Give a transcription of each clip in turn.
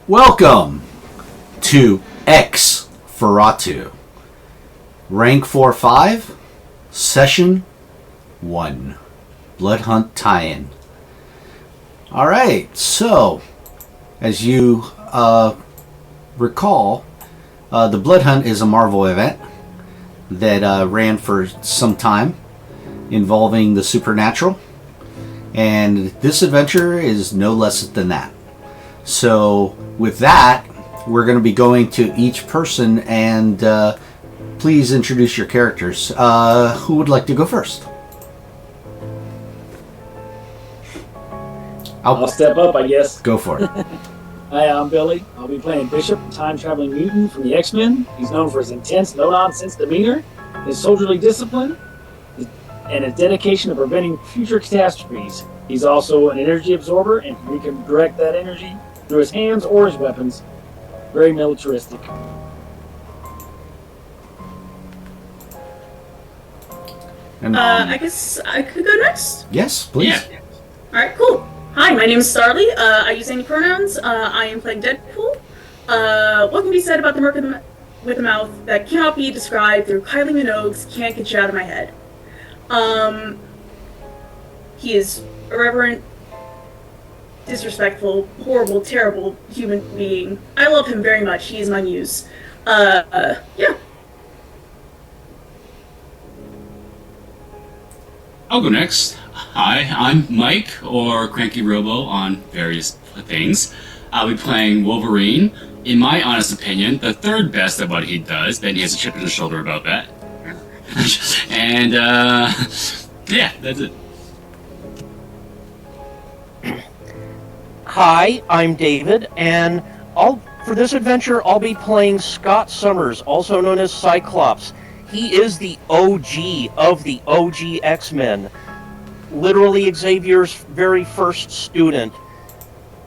Welcome to Feratu, rank 4-5, session 1, Blood Hunt tie-in. Alright, so, as you recall, the Blood Hunt is a Marvel event that ran for some time, involving the supernatural, and this adventure is no less than that. So with that, we're going to be going to each person, and please introduce your characters. Who would like to go first? I'll step up, I guess. Go for it. Hi, I'm Billy. I'll be playing Bishop, a time-traveling mutant from the X-Men. He's known for his intense, no-nonsense demeanor, his soldierly discipline, and his dedication to preventing future catastrophes. He's also an energy absorber, and he can direct that energy through his hands or his weapons. Very militaristic. I guess I could go next? Yes, please. Yeah. Alright, cool. Hi, my name is Starly. I use any pronouns. I am playing Deadpool. What can be said about the merc with a mouth that cannot be described through Kylie Minogue's Can't Get You Out of My Head? He is irreverent, disrespectful, horrible, terrible human being. I love him very much. He is my muse. Yeah. I'll go next. Hi, I'm Mike, or Cranky Robo on various things. I'll be playing Wolverine. In my honest opinion, the third best at what he does. Ben, he has a chip on his shoulder about that. And, yeah, that's it. Hi, I'm David, and for this adventure, I'll be playing Scott Summers, also known as Cyclops. He is the OG of the OG X-Men. Literally Xavier's very first student.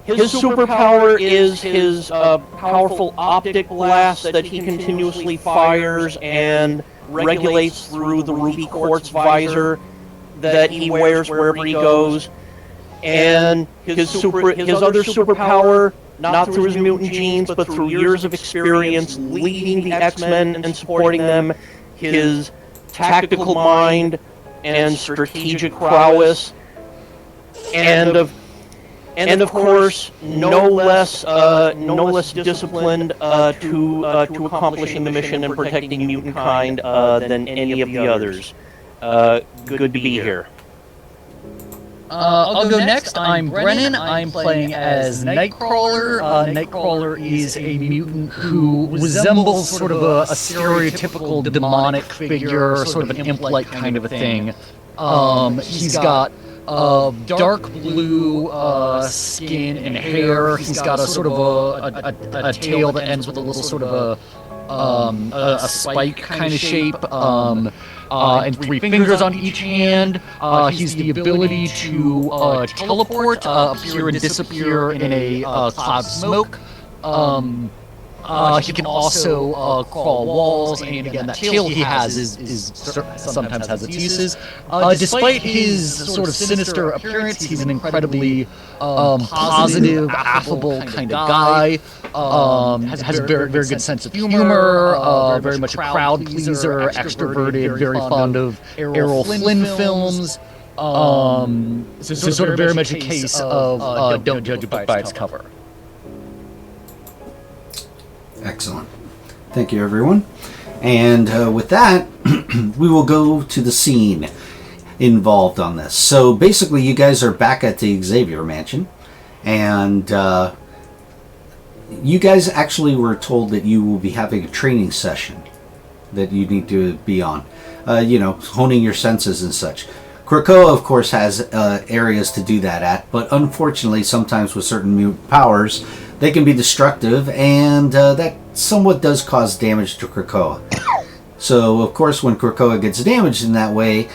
His superpower is his powerful optic blast that he continuously fires and regulates through the ruby quartz visor that he wears wherever he goes. And his other superpower, not through his mutant genes, but through years of experience leading the X-Men and supporting them, his tactical mind and strategic prowess, and of course, no less disciplined to accomplishing the mission and protecting mutant kind than any of the others. Good to be here. I'll go next. I'm Brennan. I'm playing as Nightcrawler. Nightcrawler is a mutant who resembles sort of a stereotypical demonic figure, sort of an imp-like kind of a thing. He's got dark blue skin and hair. He's got a sort of a tail that ends with a little sort of a spike kind of shape. And 3 fingers on each hand. He's the ability to teleport, appear and disappear in a cloud of smoke. He can also crawl walls, and again, that tail he has is sometimes has its uses. Despite his sort of sinister appearance, he's an incredibly positive, affable kind of guy. Has a very, very good sense of humor, very much a crowd pleaser, extroverted, very fond of Errol Flynn films. So sort of very much a case of don't judge a book by its cover. Excellent. Thank you, everyone. And with that, we will go to the scene involved on this. So basically, you guys are back at the Xavier Mansion, and you guys actually were told that you will be having a training session that you need to be on. Honing your senses and such. Krakoa, of course, has areas to do that at, but unfortunately, sometimes with certain mutant powers, they can be destructive, and that somewhat does cause damage to Krakoa. So, of course, when Krakoa gets damaged in that way,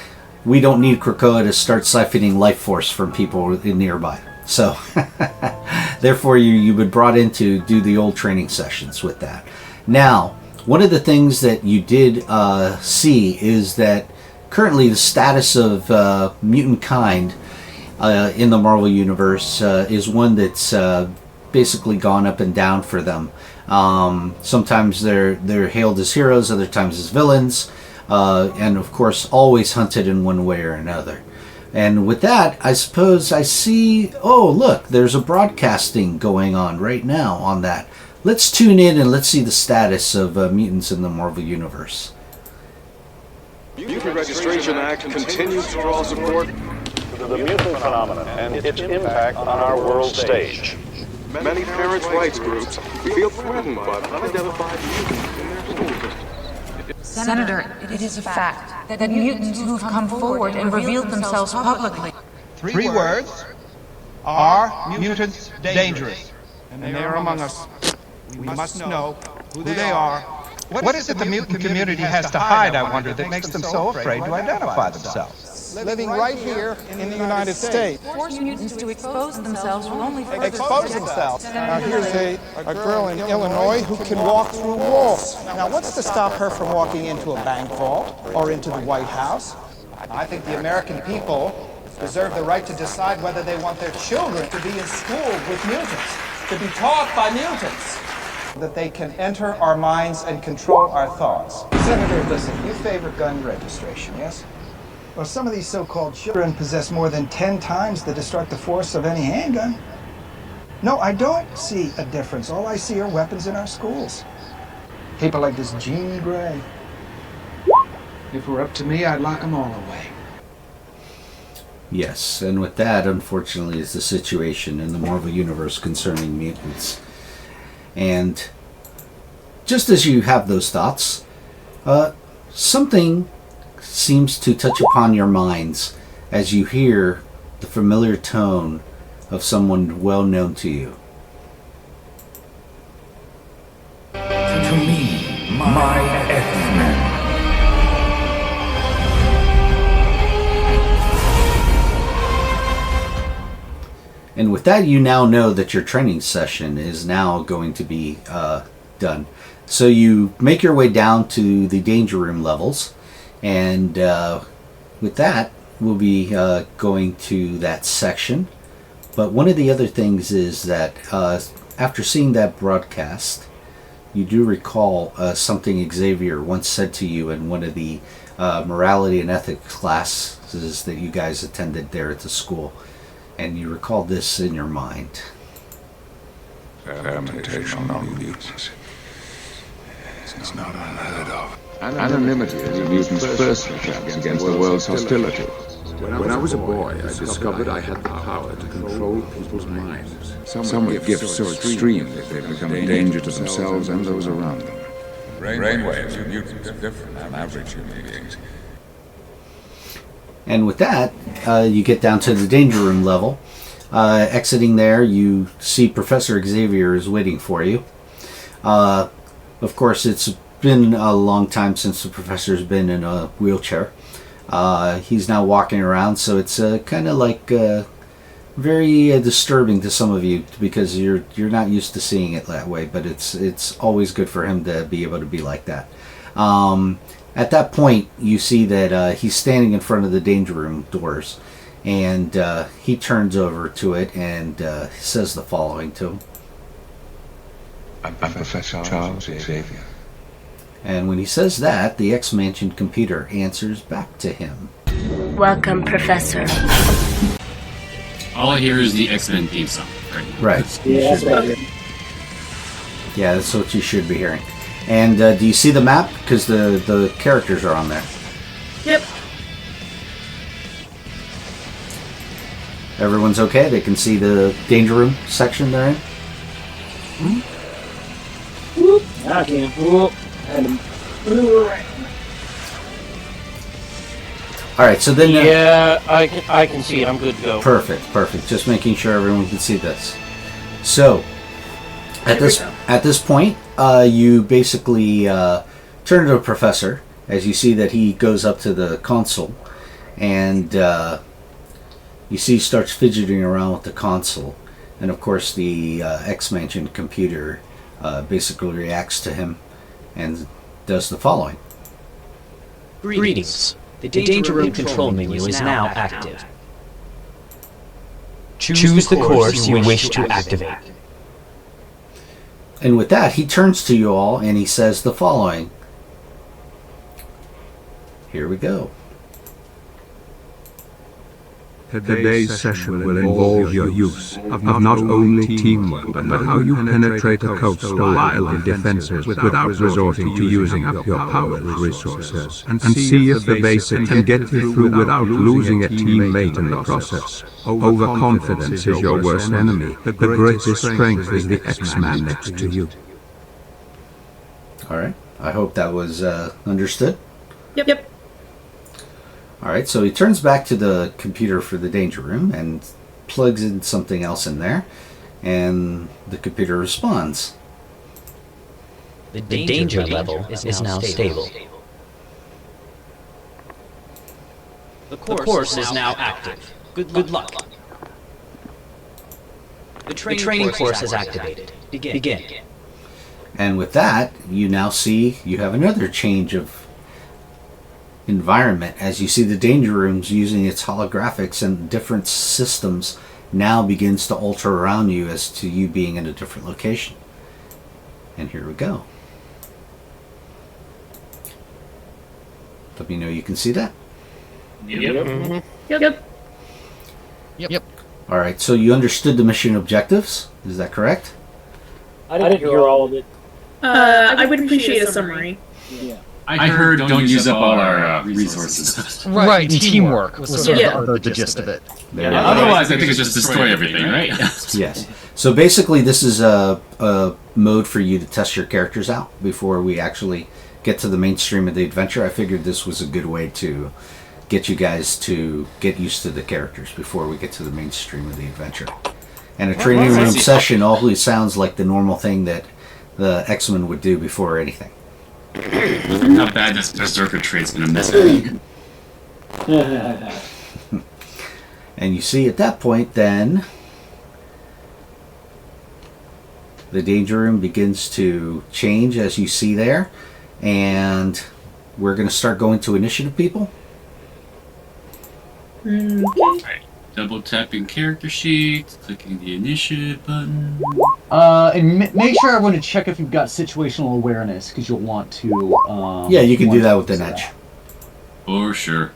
we don't need Krakoa to start siphoning life force from people nearby. So, therefore, you've been brought in to do the old training sessions with that. Now, one of the things that you did see is that currently the status of mutant kind in the Marvel Universe is one that's basically gone up and down for them. Sometimes they're hailed as heroes, other times as villains, and of course always hunted in one way or another. And with that, I suppose I see, oh look, there's a broadcasting going on right now on that. Let's tune in and let's see the status of mutants in the Marvel Universe. Mutant Registration Act continues to draw support to the mutant phenomenon and its impact on our world stage. Many parents' rights groups feel threatened by unidentified mutants in their school systems. Senator, it is a fact that mutants who've come forward and revealed themselves publicly. Three words. Are mutants dangerous? And they are among us. We must know who they are. What is it the mutant community has to hide, I wonder, that makes them so afraid to identify themselves? Living right here in the United States. Force mutants to expose themselves will only further Expose themselves. Now here's a girl in Illinois who can walk through walls. Now what's to stop her from walking into a bank vault or into the White House? I think the American people deserve the right to decide whether they want their children to be in school with mutants, to be taught by mutants, that they can enter our minds and control our thoughts. Senator, listen, you favor gun registration, yes? Well, some of these so-called children possess more than 10 times the destructive force of any handgun. No, I don't see a difference. All I see are weapons in our schools. People like this Jean Grey. If it were up to me, I'd lock them all away. Yes, and with that, unfortunately, is the situation in the Marvel Universe concerning mutants. And just as you have those thoughts, something seems to touch upon your minds as you hear the familiar tone of someone well known to you. To me, my X-Men. And with that, you now know that your training session is now going to be done. So you make your way down to the danger room levels, and with that, we'll be going to that section. But one of the other things is that after seeing that broadcast, you do recall something Xavier once said to you in one of the morality and ethics classes that you guys attended there at the school. And you recall this in your mind. Fermentation on mutants. It's not unheard of. Anonymity is a mutant's first defense against the world's hostility. When I was a boy, I discovered I had the power to control people's minds. Some with gifts so extreme that they become a danger to themselves and those around them. Brainwaves of mutants are different from average human beings. And with that, you get down to the danger room level. Exiting there, you see Professor Xavier is waiting for you. Of course, it's been a long time since the professor's been in a wheelchair. He's now walking around, so it's kind of like very disturbing to some of you because you're not used to seeing it that way. But it's always good for him to be able to be like that. At that point, you see that he's standing in front of the danger room doors, and he turns over to it and says the following to him. I'm Professor Charles Xavier. And when he says that, the X-Mansion computer answers back to him. Welcome, Professor. All I hear is the X-Men theme song. Right. Yeah, that's about it. Yeah, that's what you should be hearing. And do you see the map? Because the characters are on there. Yep. Everyone's okay? They can see the danger room section they're in? Whoop. I can. Whoop. And Alright, so then... Yeah, I can see it. I'm good to go. Perfect. Just making sure everyone can see this. So, at this point, you basically turn to the professor as you see that he goes up to the console, and you see he starts fidgeting around with the console, and of course the X-Mansion computer basically reacts to him and does the following. Greetings. The danger room control menu is now active. Choose the course you wish to activate. And with that, he turns to you all and he says the following. Here we go. Today's session will involve your use of not only teamwork, but how you penetrate the coastal island defenses without resorting to using up your power resources, and see if the base can get you through without losing a teammate in the process. Overconfidence is your worst enemy. The greatest strength is the X-Man next to you. All right. I hope that was understood. Yep. All right, so he turns back to the computer for the danger room and plugs in something else in there, and the computer responds. The danger level is now stable. The course is now active. Good luck. The training course is activated. Begin. And with that, you now see you have another change of environment as you see the danger rooms using its holographics and different systems now begins to alter around you as to you being in a different location. And here we go. Let me know you can see that. Yep. All right, so you understood the mission objectives, is that correct? I didn't hear all of it. I would appreciate a summary. Yeah. I heard don't use up all our resources. Right, teamwork was sort of the gist of it. Otherwise, I think it's just destroy everything, right? Yes. So basically, this is a mode for you to test your characters out before we actually get to the mainstream of the adventure. I figured this was a good way to get you guys to get used to the characters before we get to the mainstream of the adventure. And a training room session always sounds like the normal thing that the X-Men would do before anything. How bad this Berserker trade's gonna mess with me. And you see at that point then the danger room begins to change as you see there, and we're going to start going to initiative, people. Right. Double tapping character sheets, clicking the initiative button. And make sure everyone to check if you've got situational awareness, because you'll want to. Yeah, you can do that with an edge. For sure.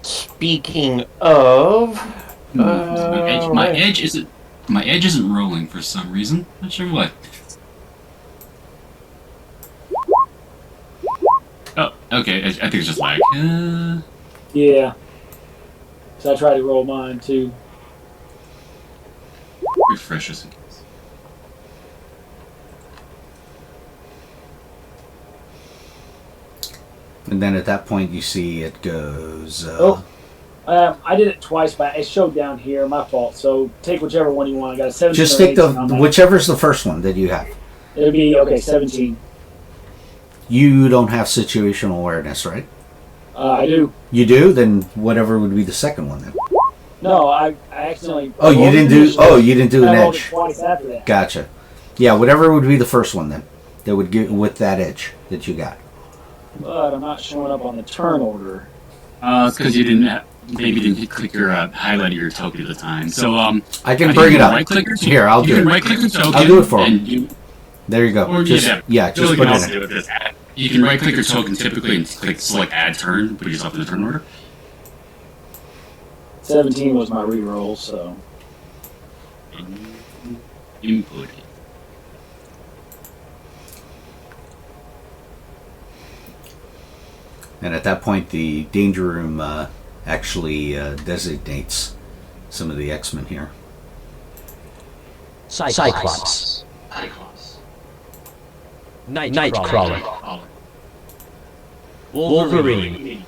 Speaking of, my edge isn't rolling for some reason. Not sure what. Oh, okay. I think it's just lag. Yeah. So I tried to roll mine too. Refresh this again. And then at that point you see it goes... I did it twice, but it showed down here. My fault. So take whichever one you want. I got a 17. Just take whichever's the first one that you have. It'll be, okay, 17. You don't have situational awareness, right? I do. You do? Then whatever would be the second one then. No, I accidentally... Oh, you didn't do an I rolled edge. it twice after that. Gotcha. Yeah, whatever would be the first one then. That would get with that edge that you got. But I'm not showing up on the turn order. It's because you didn't click your highlight of your token at the time. So I can bring it up. Here, I'll do it. Right-click your token. I'll do it for you. There you go. Or, just put it in. You can right-click your token typically and click select add turn, put yourself in the turn order. 17 was my reroll, so... Input. And at that point, the danger room actually designates some of the X-Men here. Cyclops. Nightcrawler. Wolverine.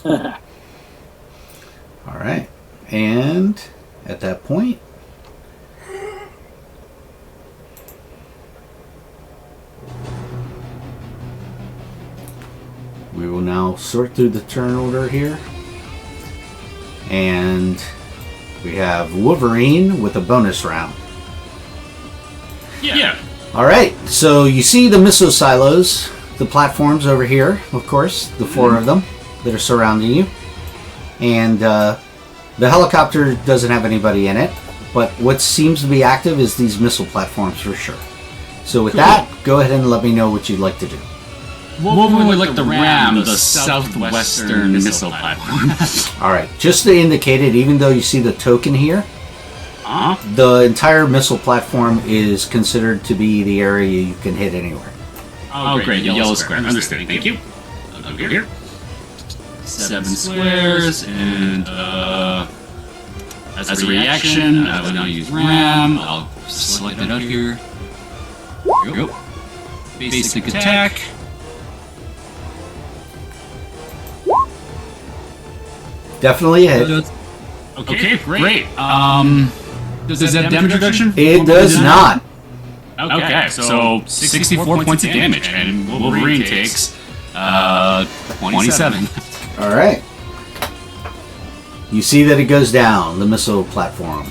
All right. And at that point, we will now sort through the turn order here. And we have Wolverine with a bonus round. Yeah. All right. So you see the missile silos the platforms over here, of course, the 4 of them that are surrounding you. And the helicopter doesn't have anybody in it, but what seems to be active is these missile platforms for sure. So with that, go ahead and let me know what you'd like to do. Wolverine would like the ram, the southwestern missile platform. Alright, just to indicate it, even though you see the token here, the entire missile platform is considered to be the area you can hit anywhere. Oh, great, the yellow square. Understood, thank you. Over here. 7 squares, and as a reaction, I will now use ram. I'll select it out here. Here we go. Basic attack. Definitely a hit. Okay, great. Does that have damage reduction? It does not. Okay, so 64 points of damage, and Wolverine takes 27. Alright. You see that it goes down, the missile platform.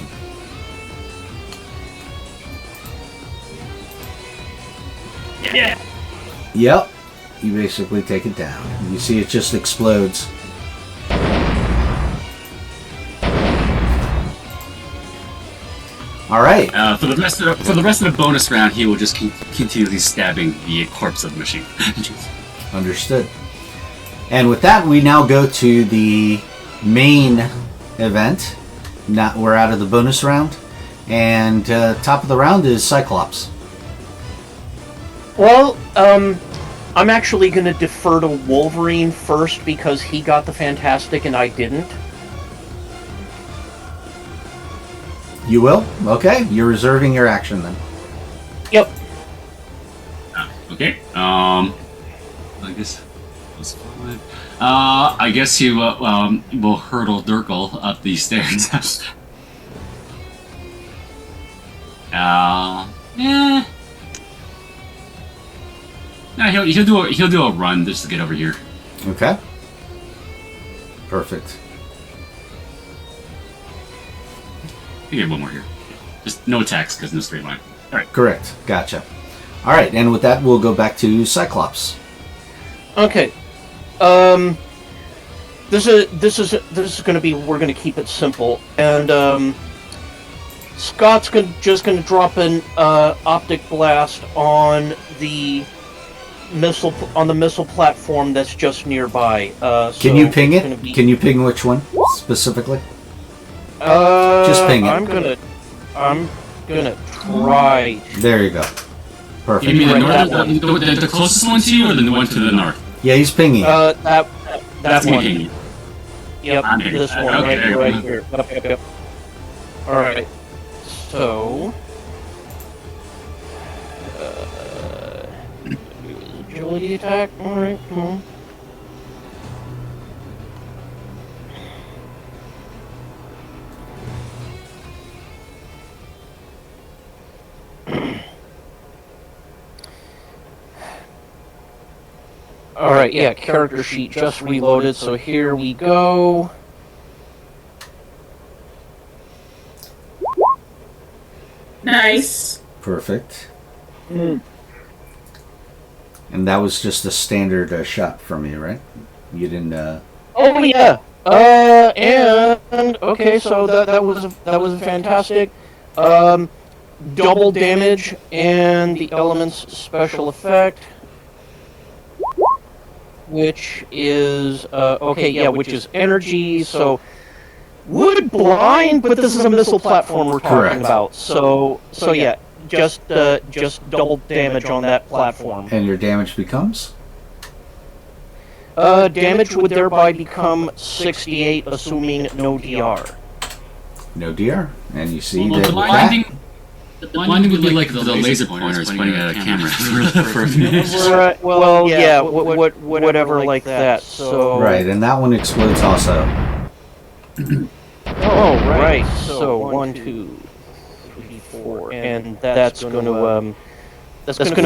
Yeah. Yep. You basically take it down. You see it just explodes. All right. For the rest of the bonus round, he will just continually stabbing the corpse of the machine. Understood. And with that, we now go to the main event. Now we're out of the bonus round, and top of the round is Cyclops. Well, I'm actually going to defer to Wolverine first because he got the Fantastic and I didn't. You will? Okay. You're reserving your action then. Yep. Okay. I guess that's fine. I guess you will hurdle Durkle up these stairs. Yeah. No, he'll do a run just to get over here. Okay. Perfect. You get one more here. Just no attacks because no straight line. All right. Correct. Gotcha. All right, and with that, we'll go back to Cyclops. Okay. This is going to be. We're going to keep it simple, and Scott's just going to drop an optic blast on the missile platform that's just nearby. Can you ping it? Can you ping which one specifically? Just ping it. I'm gonna try. There you go. Perfect. You mean the closest one to you, or the one to the north? Yeah, he's pinging. That's me one. pinging. Yep, I'm pinging. this one Okay, right here. Yep. All right. So. Agility attack. All right. Come on. Alright, yeah, character sheet just reloaded, so here we go. Nice. Perfect. And that was just a standard shot from you, right? You didn't. Oh yeah. And okay, so that was fantastic. Double damage and the elements special effect, which is which is energy. So would blind, but this is a missile platform we're talking about. So yeah, just double damage on that platform. And your damage becomes? Damage would thereby become 68, assuming no DR. No DR, and you see Well, that. the blinding would be like the laser pointers pointing at a camera for a few minutes. Right, well, yeah, whatever like that. So Right, and that one explodes also. Oh, right. So 1, 2, 3, 4, and that's going to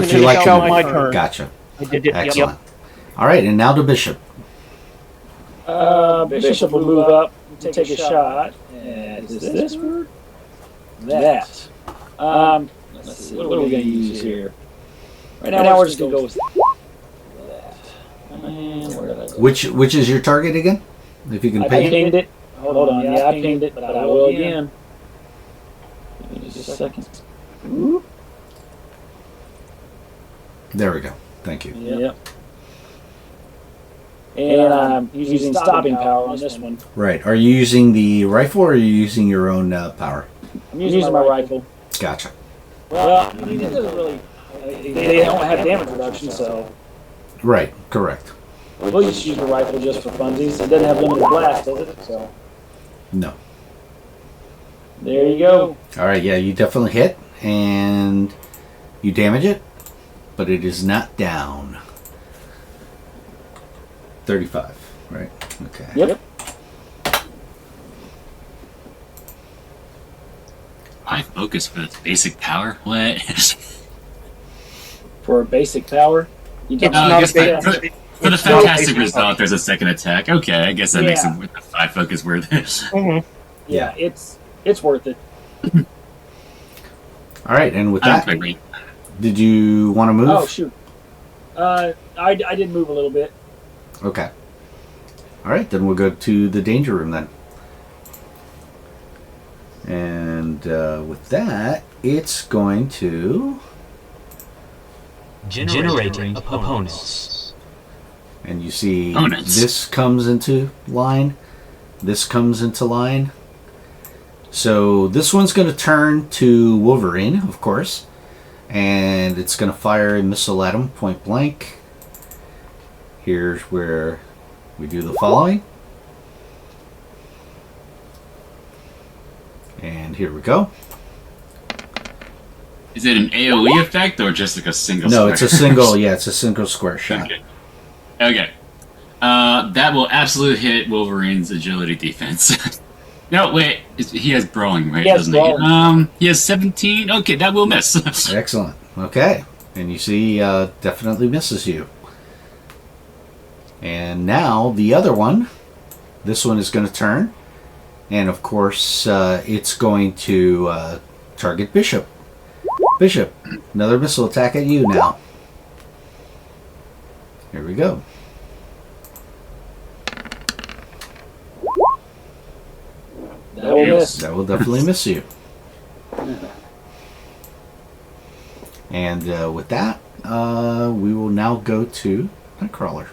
finish out my turn. Gotcha. I did it. Excellent. Yep. All right, and now to Bishop. Bishop will move up, take a shot. And is this word? That. Let's see. What are we going to use here? Right now, we're just going to go with And where did I go? Which is your target again? If you can I ping pinged it. Hold on. Yeah, I pinged it, but I will again. Give me just a second. Whoop. There we go. Thank you. Yep. And I'm using stopping power on this one. Right. Are you using the rifle or are you using your own power? I'm using my rifle. Gotcha. Well, it doesn't really. They don't have damage reduction, so. Right. Correct. We'll just use the rifle just for funsies. It doesn't have limited blast, does it? So. No. There you go. All right. Yeah, you definitely hit and you damage it, but it is not down. 35. Right. Okay. Yep. I focus for the basic power. What? For basic power. You don't I guess for the fantastic result, there's a second attack. Okay, I guess that makes the 5 focus worth it. Yeah, it's worth it. All right, and with that, did you want to move? Oh shoot. I did move a little bit. Okay. All right, then we'll go to the danger room then. And with that, it's going to Generating opponents. And you see Opponents. this comes into line. This comes into line. So this one's going to turn to Wolverine, of course. And it's going to fire a missile at him, point blank. Here's where we do the following. And here we go. Is it an AoE effect or just like a single No, square? it's a single, yeah, it's a single square shot. Okay. That will absolutely hit Wolverine's agility defense. No, wait. He has brawling, right? He has doesn't brawling. he? He has 17? Okay, that will miss. Excellent. Okay. And you see, definitely misses you. And now the other one, this one is going to turn. And of course, it's going to target Bishop. Bishop, another missile attack at you now. Here we go. That will miss. That will definitely miss you. And with that, we will now go to Nightcrawler.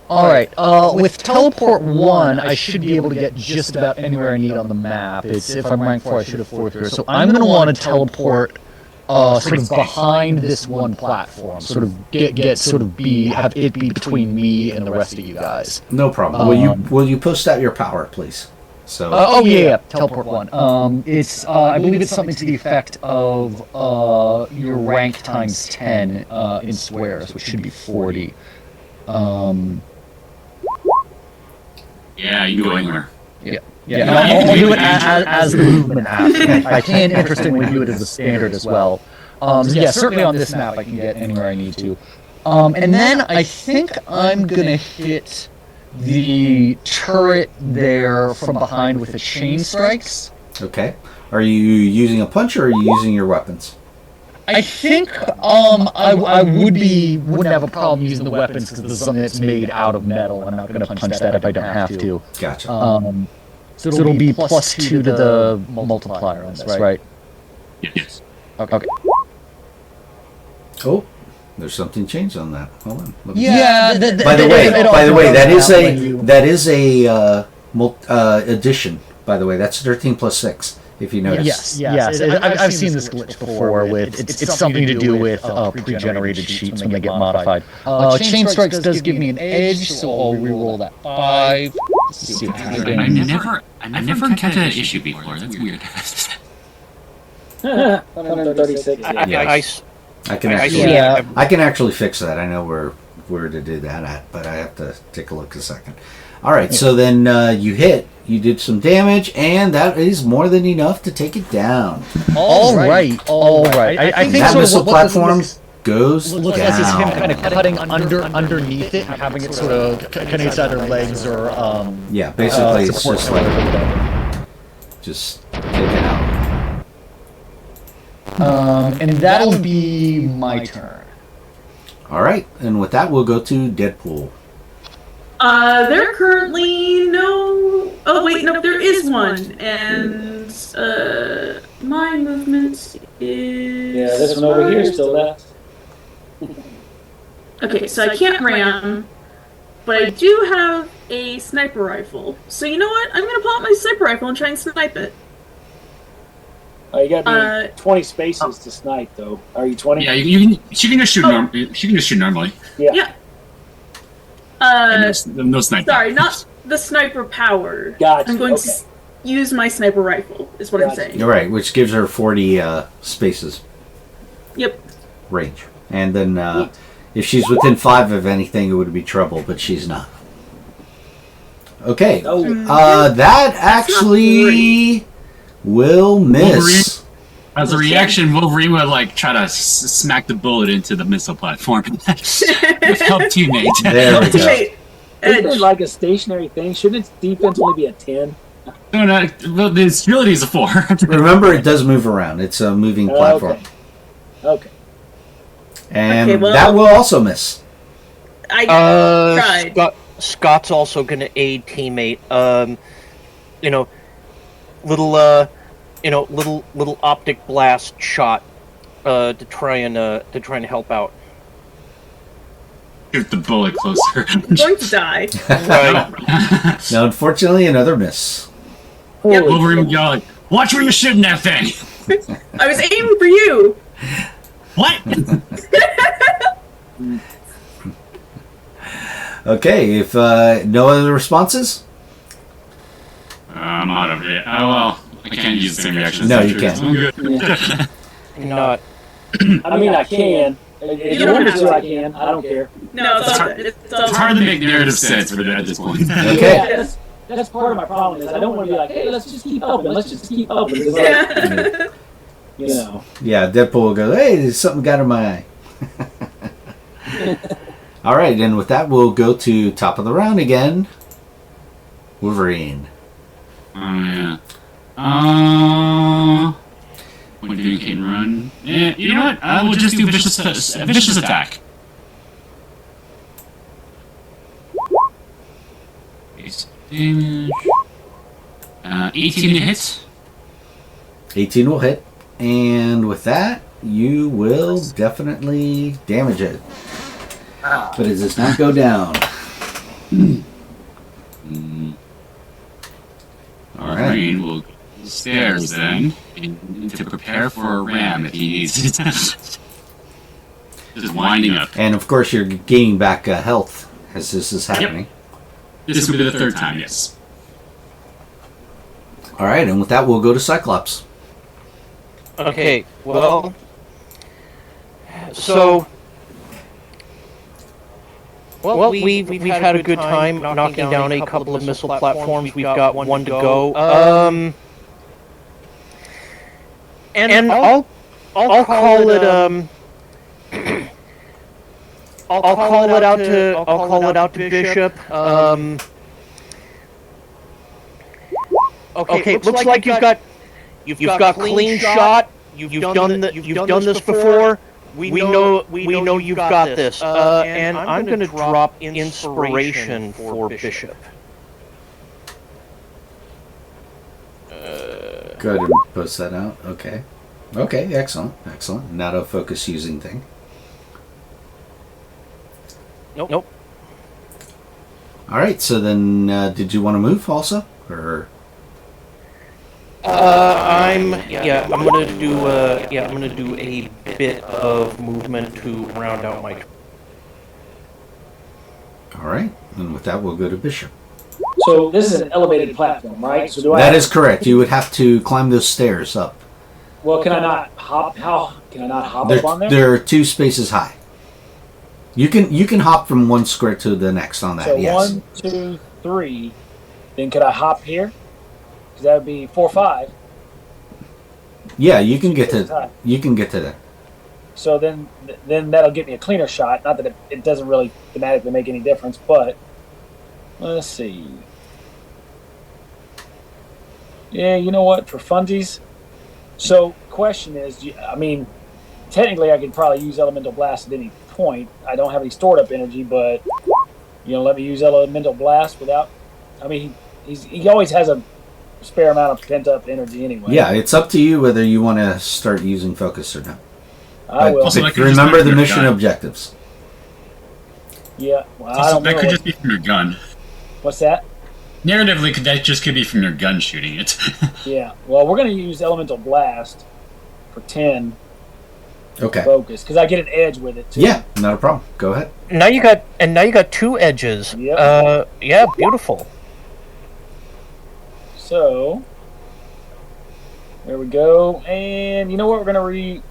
Alright, with Teleport 1, I should be able to get just about anywhere I need on the map. If I'm rank 4, I should have 4th here. So I'm going to want to teleport sort of behind this one platform. Sort of have it be between me and the rest of you guys. No problem. Will you post out your power, please? So. Yeah. Teleport 1. It's I believe it's something to the effect of your rank times 10 in squares, which should be 40. Yeah, you can go anywhere. Yeah. I'll do it as the movement app. I can, interestingly, do it as a standard as well. Certainly on this map I can get anywhere I need to. And then I think I'm going to hit the turret there from behind with the chain strikes. Okay. Are you using a punch or are you using your weapons? I think I wouldn't have a problem using the weapons because this is something that's made out of metal. I'm not going to punch that if I don't have to. Gotcha. So it'll be +2 to the multiplier on this, right? Yes. Okay. Oh, there's something changed on that. Hold on. Yeah. By the way, that is a addition. By the way, that's 13 plus 6. If you notice. Yes. I've seen this glitch before. With it's something to do with pre-generated sheets when they get modified. Chain strikes does give me an edge, so I'll reroll that 5. See what happens. I never encountered that issue before. That's weird. 136. I can actually fix that. I know where to do that at, but I have to take a look a second. All right, so then you hit. You did some damage, and that is more than enough to take it down. All right. I think that sort missile of what platform goes looks down. like it's him kind of cutting underneath it and having it sort of cutting its either legs or yeah, basically it's just take it out. And that'll be my turn. All right, and with that, we'll go to Deadpool. There are currently no. Oh wait, no, there is one, and my movement is. Yeah, this one over here is still left. Okay, so I can't ram, but I do have a sniper rifle. So you know what? I'm gonna pull out my sniper rifle and try and snipe it. Oh, you gotta be 20 spaces to snipe, though. Are you 20? Yeah, she can just shoot. She can just shoot normally. Yeah. No sniper. Sorry, not the sniper power. Gotcha. I'm going to use my sniper rifle. Is what I'm saying. You're right, which gives her 40 spaces. Yep. Range, and then if she's within 5 of anything, it would be trouble, but she's not. Okay, that actually will miss. As a reaction, Wolverine would try to smack the bullet into the missile platform. Help teammate. There we go. Isn't it like a stationary thing? Shouldn't its defense only be a 10? No, well, the agility is a 4. Remember, it does move around. It's a moving platform. Okay. And Okay, well- that will also miss. I tried. Scott's also going to aid teammate. Little optic blast shot to try and help out. Shoot the bullet closer. I'm going to die. Right. Now, unfortunately, another miss. Yep. Wolverine would yell "Watch where you're shooting that thing!" I was aiming for you. What? Okay, if no other responses? I'm out of it. Oh well, I can't use the same reaction. No, you can't. I'm good. Not. I mean, I can. If you want me to, I can. I don't care. No, it's all good. It's hard to make narrative sense for that at this point. Okay. Yeah, that's part of my problem is I don't want to be like, hey, let's just keep helping. Let's just keep helping. Because, you know. Yeah, Deadpool will go, hey, there's something got in my eye. All right, and with that, we'll go to top of the round again. Wolverine. Oh, yeah. When you can run. Yeah, you know what? I will just do a vicious attack. Base damage. 18 to hit. 18 will hit. And with that, you will definitely damage it. But it does not go down. Wolverine will go upstairs then to prepare for a ram if he needs it. Just winding up. And of course, you're gaining back health as this is happening. Yep. This will be the third time, yes. All right, and with that, we'll go to Cyclops. Okay, well, so, we've had a good time knocking down a couple of missile platforms. We've got one to go. And I'll call it I'll call it out to Bishop. Okay, looks like you've got clean shot. You've done this before. We know you've got this. And I'm going to drop inspiration for Bishop. Go ahead and post that out. Okay. Okay, excellent. Excellent. Not a focus using thing. Nope. All right, so then did you want to move also? Or I'm gonna do a bit of movement to round out my. All right, and with that, we'll go to Bishop. So this is an elevated platform, right? So do That is correct. You would have to climb those stairs up. Well, can I not hop? How can I not hop up on there? They're 2 spaces high. You can hop from one square to the next on that. So yes. 1, 2, 3. Then could I hop here? Because that would be 4, 5. Yeah, you can get to. You can get to there. So then that'll get me a cleaner shot. Not that it doesn't really thematically make any difference, but let's see. Yeah, you know what? For funsies. So question is, I mean, technically I could probably use elemental blast at any point. I don't have any stored up energy, but let me use elemental blast without. I mean, he always has a spare amount of pent up energy anyway. Yeah, it's up to you whether you want to start using focus or not. I will. Also, Remember the mission objectives. Yeah, well, I don't know. That could just be from your gun. What's that? Narratively, that just could be from your gun shooting it. Yeah. Well, we're going to use elemental blast for 10. Okay. Focus, because I get an edge with it too. Yeah, not a problem. Go ahead. Now you got 2 edges. Yep. Yeah, beautiful. So there we go, and you know what? We're gonna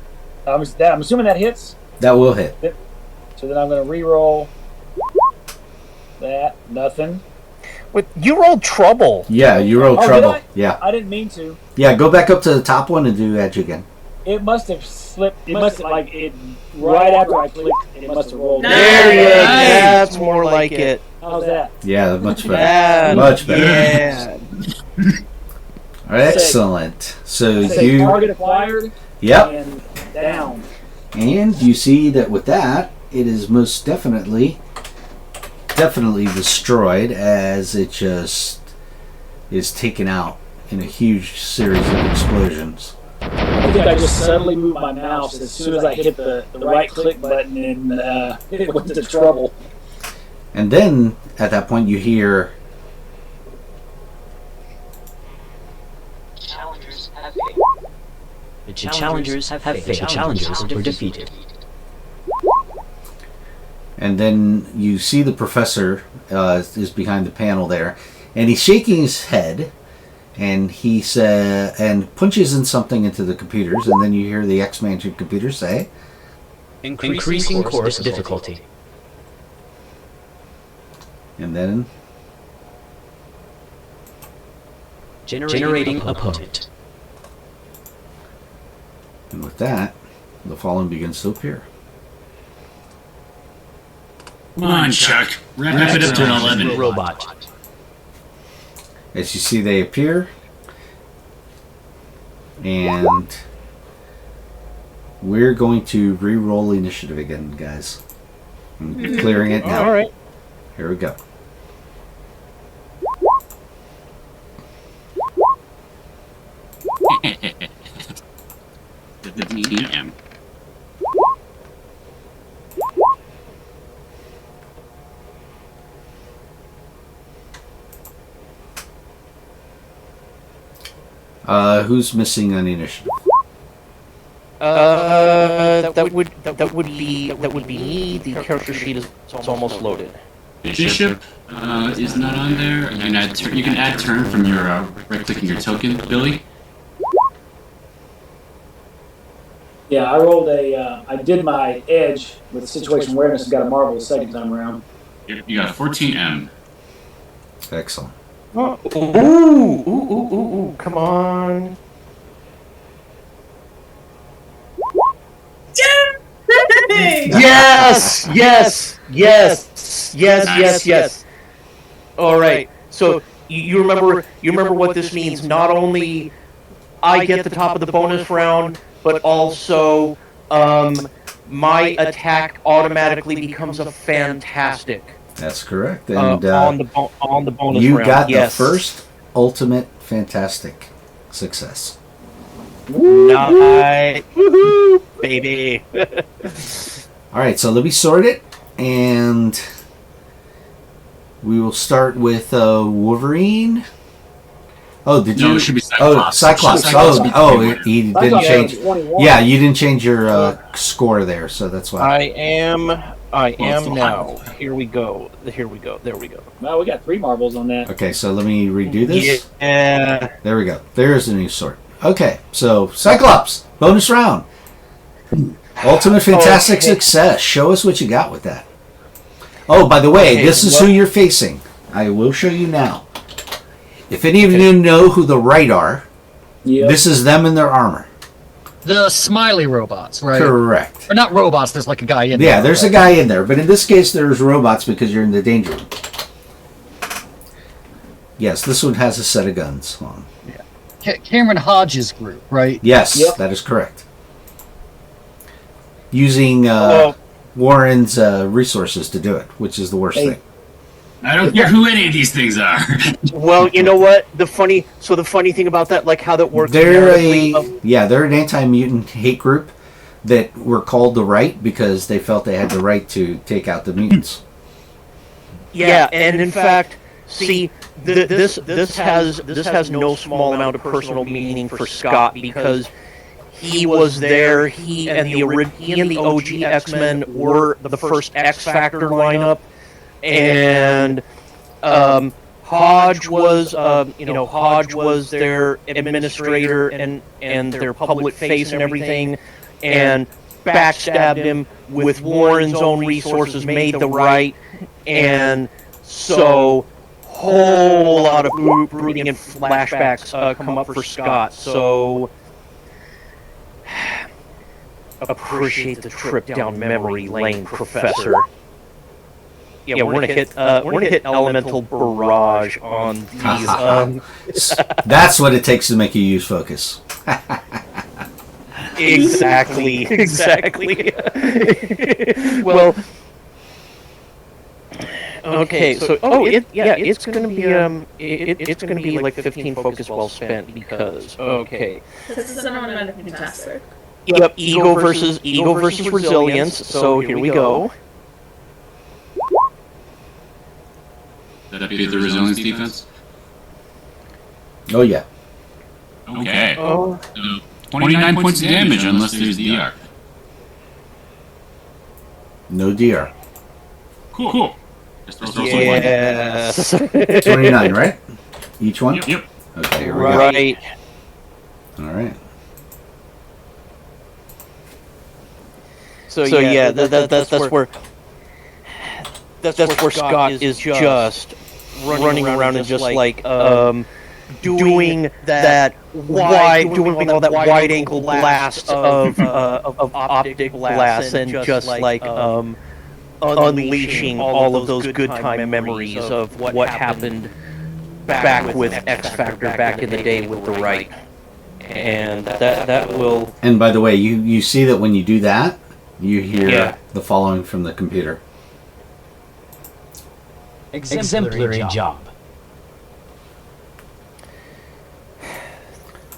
I'm assuming that hits. That will hit. So then I'm gonna re-roll that. Nothing. Wait, you rolled trouble. Yeah, you rolled trouble. Did I? Yeah. I didn't mean to. Yeah, go back up to the top one and do edge again. It must have slipped. It must have right after I clicked. It must have rolled. There you go. That's more like it. How's that? Yeah, much better. Much better. Yeah. Excellent. So you target acquired. Yep. And down. And you see that with that, it is most definitely destroyed, as it just is taken out in a huge series of explosions. I think I just suddenly moved my mouse as soon as I hit the right click button, and it went to trouble. And then at that point you hear, The challengers have failed. The challengers were defeated. and then you see the professor is behind the panel there, and he's shaking his head, and he and punches in something into the computers, and then you hear the X-Mansion computer say, Increasing course difficulty. And then Generating opponent. And with that, the fallen begins to appear. Come on, Chuck. Wrap it up to an 11. Robot. As you see, they appear, and we're going to re-roll initiative again, guys. I'm clearing it now. All right. Here we go. The DM. Who's missing on initiative? That would be me. The character sheet is almost loaded. Bishop is not on there. You can add turn from your right-clicking your token, Billy. Yeah, I rolled I did my edge with situation awareness and got a marble the second time around. You got a 14M. Excellent. Oh, ooh, come on. Yes. All right. So you remember what this means. Not only I get the top of the bonus round, but also my attack automatically becomes a fantastic. That's correct. And on the bonus you round. got the first ultimate fantastic success. Nice. Woohoo, baby. All right, so let me sort it, and we will start with Wolverine. Oh, did you? No, it should be Cyclops. Cyclops. He didn't change. Yeah, you didn't change your score there, so that's why. I am now. Here we go. There we go. Well, we got 3 marbles on that. Okay, so let me redo this. Yeah. There we go. There's the new sort. Okay, so Cyclops, bonus round. Ultimate fantastic success. Show us what you got with that. Oh, by the way, this is who you're facing. I will show you now. If any of you know who the right are, this is them in their armor. The smiley robots, right? Correct. Or not robots, there's like a guy in there. Yeah, there's a guy in there. But in this case, there's robots because you're in the danger room. Yes, this one has a set of guns on. Yeah. Cameron Hodges' group, right? Yes, that is correct. Using Warren's resources to do it, which is the worst thing. I don't care who any of these things are. Well, you know what? The funny thing about that, like how that works. They're an anti-mutant hate group that were called the Right because they felt they had the right to take out the mutants. Yeah, and in fact, see, this has no small amount of personal meaning for Scott because he was there. He and the OG X-Men were the first X Factor lineup, and Hodge was their administrator and their public face and everything, and backstabbed him with Warren's own resources, made the right, and so whole lot of brooding and flashbacks come up for Scott. So appreciate the trip down memory lane, Professor. Yeah, we're gonna hit elemental barrage on these. That's what it takes to make you use focus. Exactly. Well, okay. So, it's gonna be like 15 focus well spent because This is an automatic disaster. Yep, ego versus resilience. So here we go. That'd be the resilience defense? Oh, yeah. Okay. 29 points of damage unless there's DR. No DR. Cool. Yes. 29, right? Each one? Yep. Okay, here we go. Right. All right. So yeah, that's where Scott is just running around and just like doing all that wide ankle blast of optic blasts and just like unleashing all of those good time memories of what happened back with X Factor back in the day with the Right, and that will. And by the way, you see that when you do that, you hear the following from the computer. Exemplary job.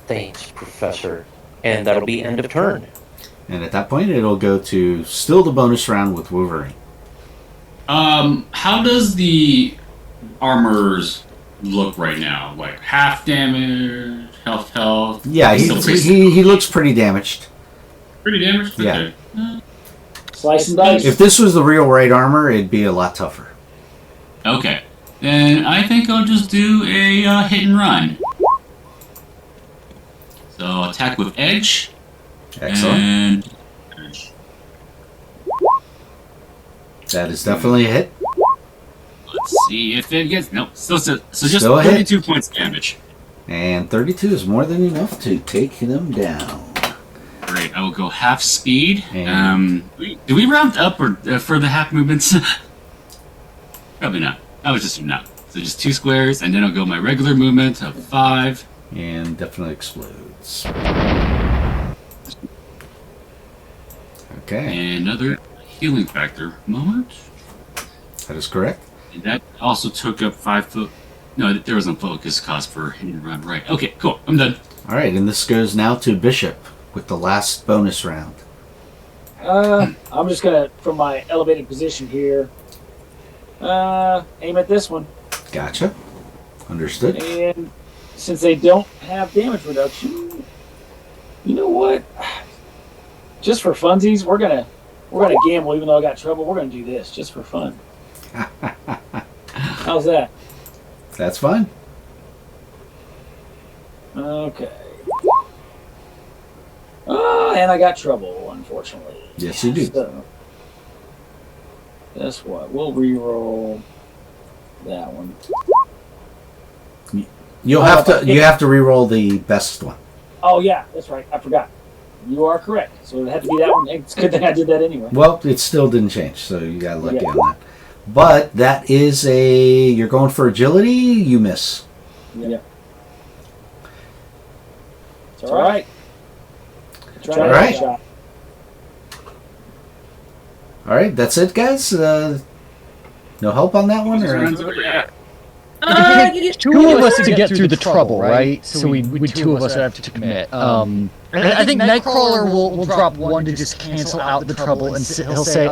Thanks, Professor. And that'll be end of turn. And at that point, it'll go to still the bonus round with Wolverine. How does the armors look right now? Like half damage, health? Yeah, he looks pretty damaged. Pretty damaged? Yeah. Okay. Slice and dice. If this was the real right armor, it'd be a lot tougher. Okay. Then I think I'll just do a hit and run. So attack with edge. Excellent. And that is definitely a hit. let's see if it gets so just Still a 32 points damage. And 32 is more than enough to take them down. Great. I will go half speed. Do we round up or for the half movements? Probably not. I was just not. So just 2 squares, and then I'll go my regular movement of 5. And definitely explodes. Okay. And another healing factor moment. That is correct. And that also took up 5 foot. No, there was no focus cost for hit and run. Right. Okay, cool. I'm done. All right, and this goes now to Bishop with the last bonus round. I'm just gonna, from my elevated position here, aim at this one. Gotcha. Understood. And since they don't have damage reduction, you know what? Just for funsies, we're gonna gamble. Even though I got trouble, we're gonna do this just for fun. How's that? That's fine. Okay. Oh, and I got trouble, unfortunately. Yes, you do. So, guess what? We'll re-roll that one. You have to re-roll the best one. Oh yeah, that's right. I forgot. You are correct. So it had to be that one. It's a good thing I did that anyway. Well, it still didn't change, so you got lucky on that. But that is you're going for agility, you miss. Yeah. It's all right. All right. All right, that's it, guys. No help on that one, or? Two of us to get through the trouble, right? So we two of us have to commit. I think Nightcrawler will drop one to just cancel out the trouble, and he'll say,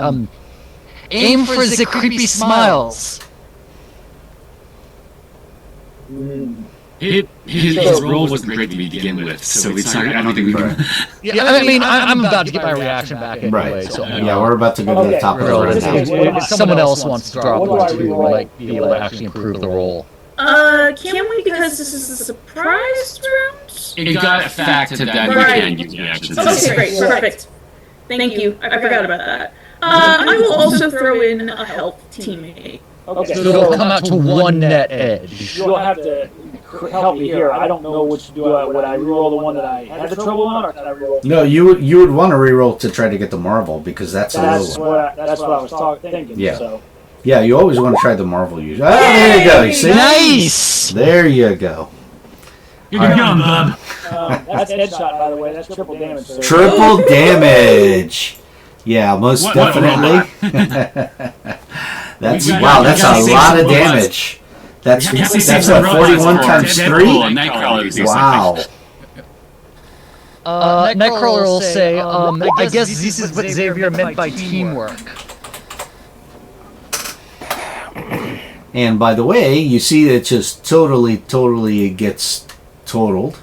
aim for the creepy smiles. His role wasn't great to begin with, so it's not, I don't think we can... Yeah, I mean, I'm about to get my reaction back anyway. Right. So, Yeah, we're about to go to the top of the round now. If someone else wants to drop one too, we might be able to actually improve the roll. Can we, because this is a surprise round? It got factored that we can use reactions. Okay, great, perfect. Thank you. I forgot about that. I will also throw in a help teammate. Okay. So it'll come out to one net edge. You'll have to help me here. I don't know which to do. Would I reroll the one that I had the trouble on, or can I reroll? No, you would want to reroll to try to get the Marvel, because that's a low one. That's what I was thinking. Yeah. So. Yeah, you always want to try the Marvel usually. Ah, there you go. You see? Nice! There you go. You're going, bub. That's headshot, by the way. That's triple damage. So. Triple damage. Yeah, most definitely. That's wow. That's a lot of damage. That's what, 41 times 3. Wow. Nightcrawler will say, I guess this is what Xavier meant by teamwork. And by the way, you see it just totally gets totaled,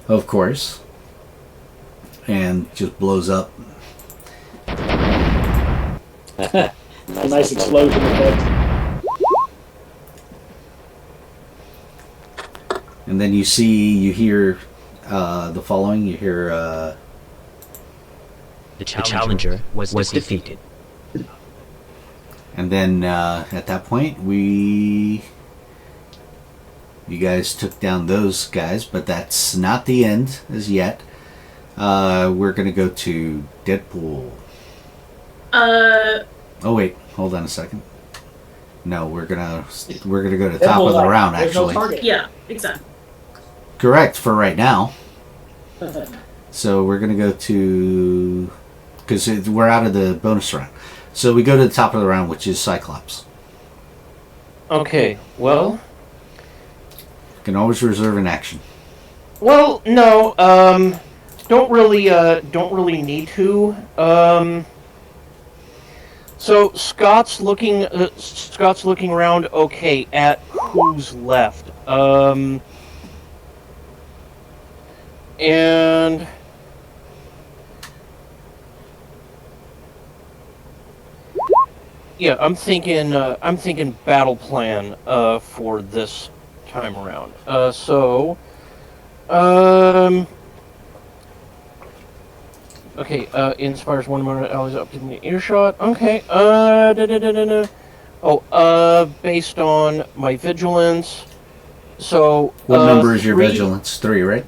of course, and just blows up. A nice explosion effect. And then you hear the following. You hear the challenger was defeated. And then at that point, you guys took down those guys, but that's not the end as yet. We're gonna go to Deadpool. Oh wait, hold on a second. No, we're gonna go to the top of the round actually. Yeah, exactly. Correct for right now. So we're gonna go to, because we're out of the bonus round. So we go to the top of the round, which is Cyclops. Okay, well... You can always reserve an action. Well, no, don't really need to. So Scott's looking around, okay, at who's left. And... Yeah, I'm thinking battle plan for this time around. Okay, inspires one of my allies up to the earshot. Okay, based on my vigilance. So what number is your vigilance? 3, right?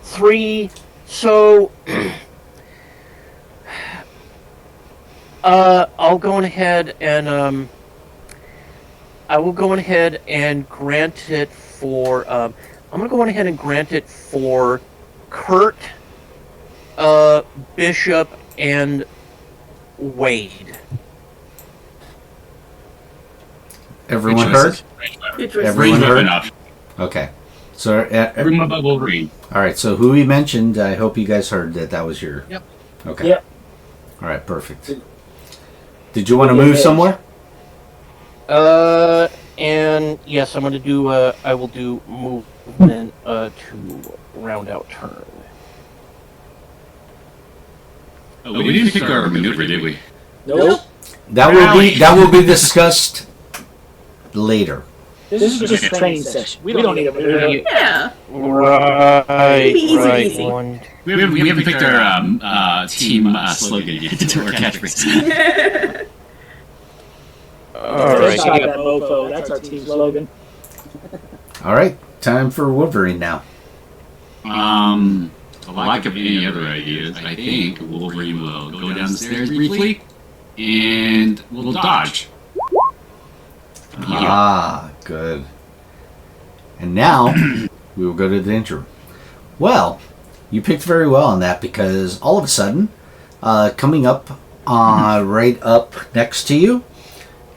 3. So I'll go ahead and I will go ahead and grant it for I'm gonna go ahead and grant it for Kurt, Bishop, and Wade. Everyone heard? Everyone heard? Enough. Okay. So everyone but Wolverine. All right. So who he mentioned, I hope you guys heard that was your. Yep. Okay. Yep. All right. Perfect. Did you want to move somewhere? And yes, I'm gonna do. I will do movement to round out turn. Oh, we didn't pick our maneuver, did we? Nope. That will be discussed later. This is just a training session. We don't need a maneuver. Yeah. Right. Easy. We haven't picked our team slogan yet, or catchphrase. Alright. That mofo. That's our team slogan. All right. Time for Wolverine now. For lack of any other ideas, I think Wolverine will go down the stairs briefly, and we'll dodge. Ah, good. And now we will go to the danger room. Well, you picked very well on that, because all of a sudden, coming up Right up next to you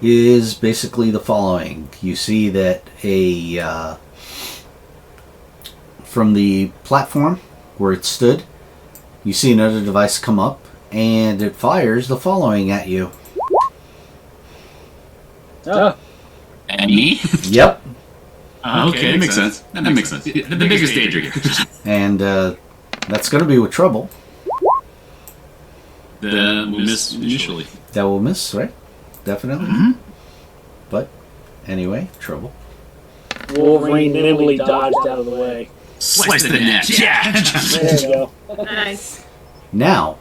is basically the following. You see that from the platform where it stood, you see another device come up, and it fires the following at you. And me? Yep. Okay, that makes sense. That makes sense. The biggest danger here. And that's going to be with trouble. We'll miss initially. That will miss, right? Definitely. Mm-hmm. But anyway, trouble. Wolverine nimbly dodged out of the way. Slice the neck. Yeah. There you go. Nice. Now,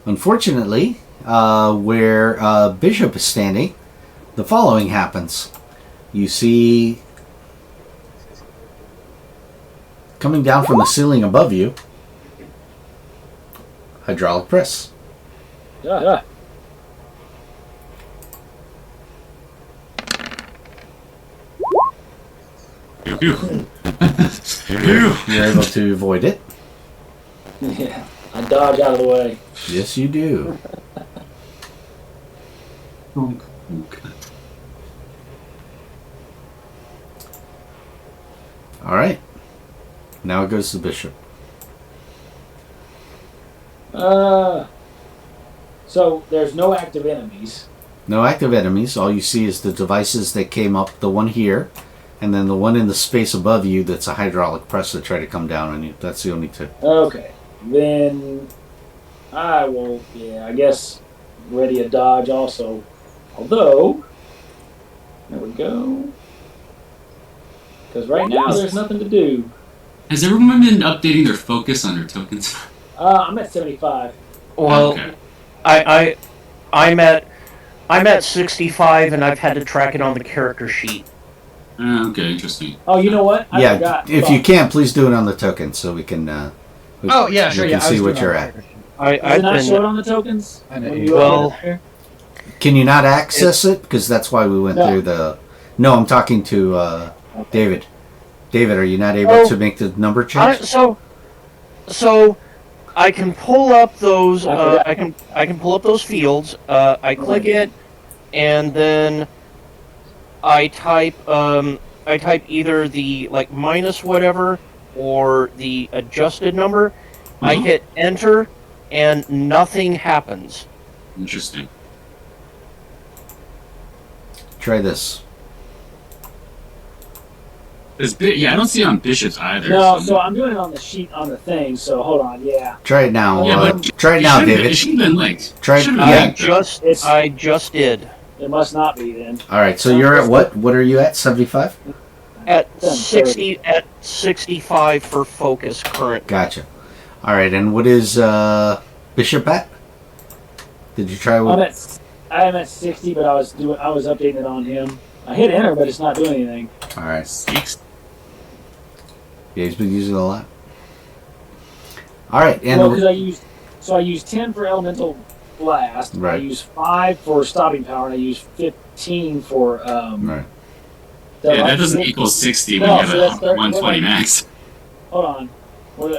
unfortunately, where Bishop is standing, the following happens. You see, coming down from the ceiling above you, hydraulic press. Yeah. You're able to avoid it. Yeah. I dodge out of the way. Yes, you do. All right. Now it goes to Bishop. So there's no active enemies. No active enemies. All you see is the devices that came up, the one here, and then the one in the space above you that's a hydraulic press to try to come down on you. That's the only two. Okay. Then I will, I guess, ready a dodge also. Although, there we go. Because right now there's nothing to do. Has everyone been updating their focus on their tokens? I'm at 75. Well, Okay. I'm at 65, and I've had to track it on the character sheet. Okay, interesting. Oh, you know what? I Yeah, forgot. if you can, please do it on the token so we can. Oh, yeah, sure, we yeah, can I see was what doing you're it. at. Does it not show it on the tokens? Well, Can you not access it? Because that's why we went No. through the. No, I'm talking to David. David, are you not able to make the number change? So I can pull up those. I can pull up those fields. I click it, and then I type either the minus whatever or the adjusted number. I hit enter, and nothing happens. Interesting. Try this. Yeah, I don't see it on Bishop's either. No, so I'm doing it on the sheet on the thing. So hold on, yeah. Try it now. Yeah, but try it now, David. It should have been linked. Try it. Should've been Yeah. linked. I just did. It must not be then. All right. So you're at what? What are you at? 75. At 65 for focus current. Gotcha. All right. And what is Bishop at? Did you try? I am at 60, but I was updating it on him. I hit enter, but it's not doing anything. All right. 6. Yeah, he's been using it a lot. All right. And Well, because I used 10 for elemental blast. Right. I used 5 for stopping power, and I used 15 for right. Yeah, that doesn't equal 60 when No, you so have that's a 120 max. Hold on.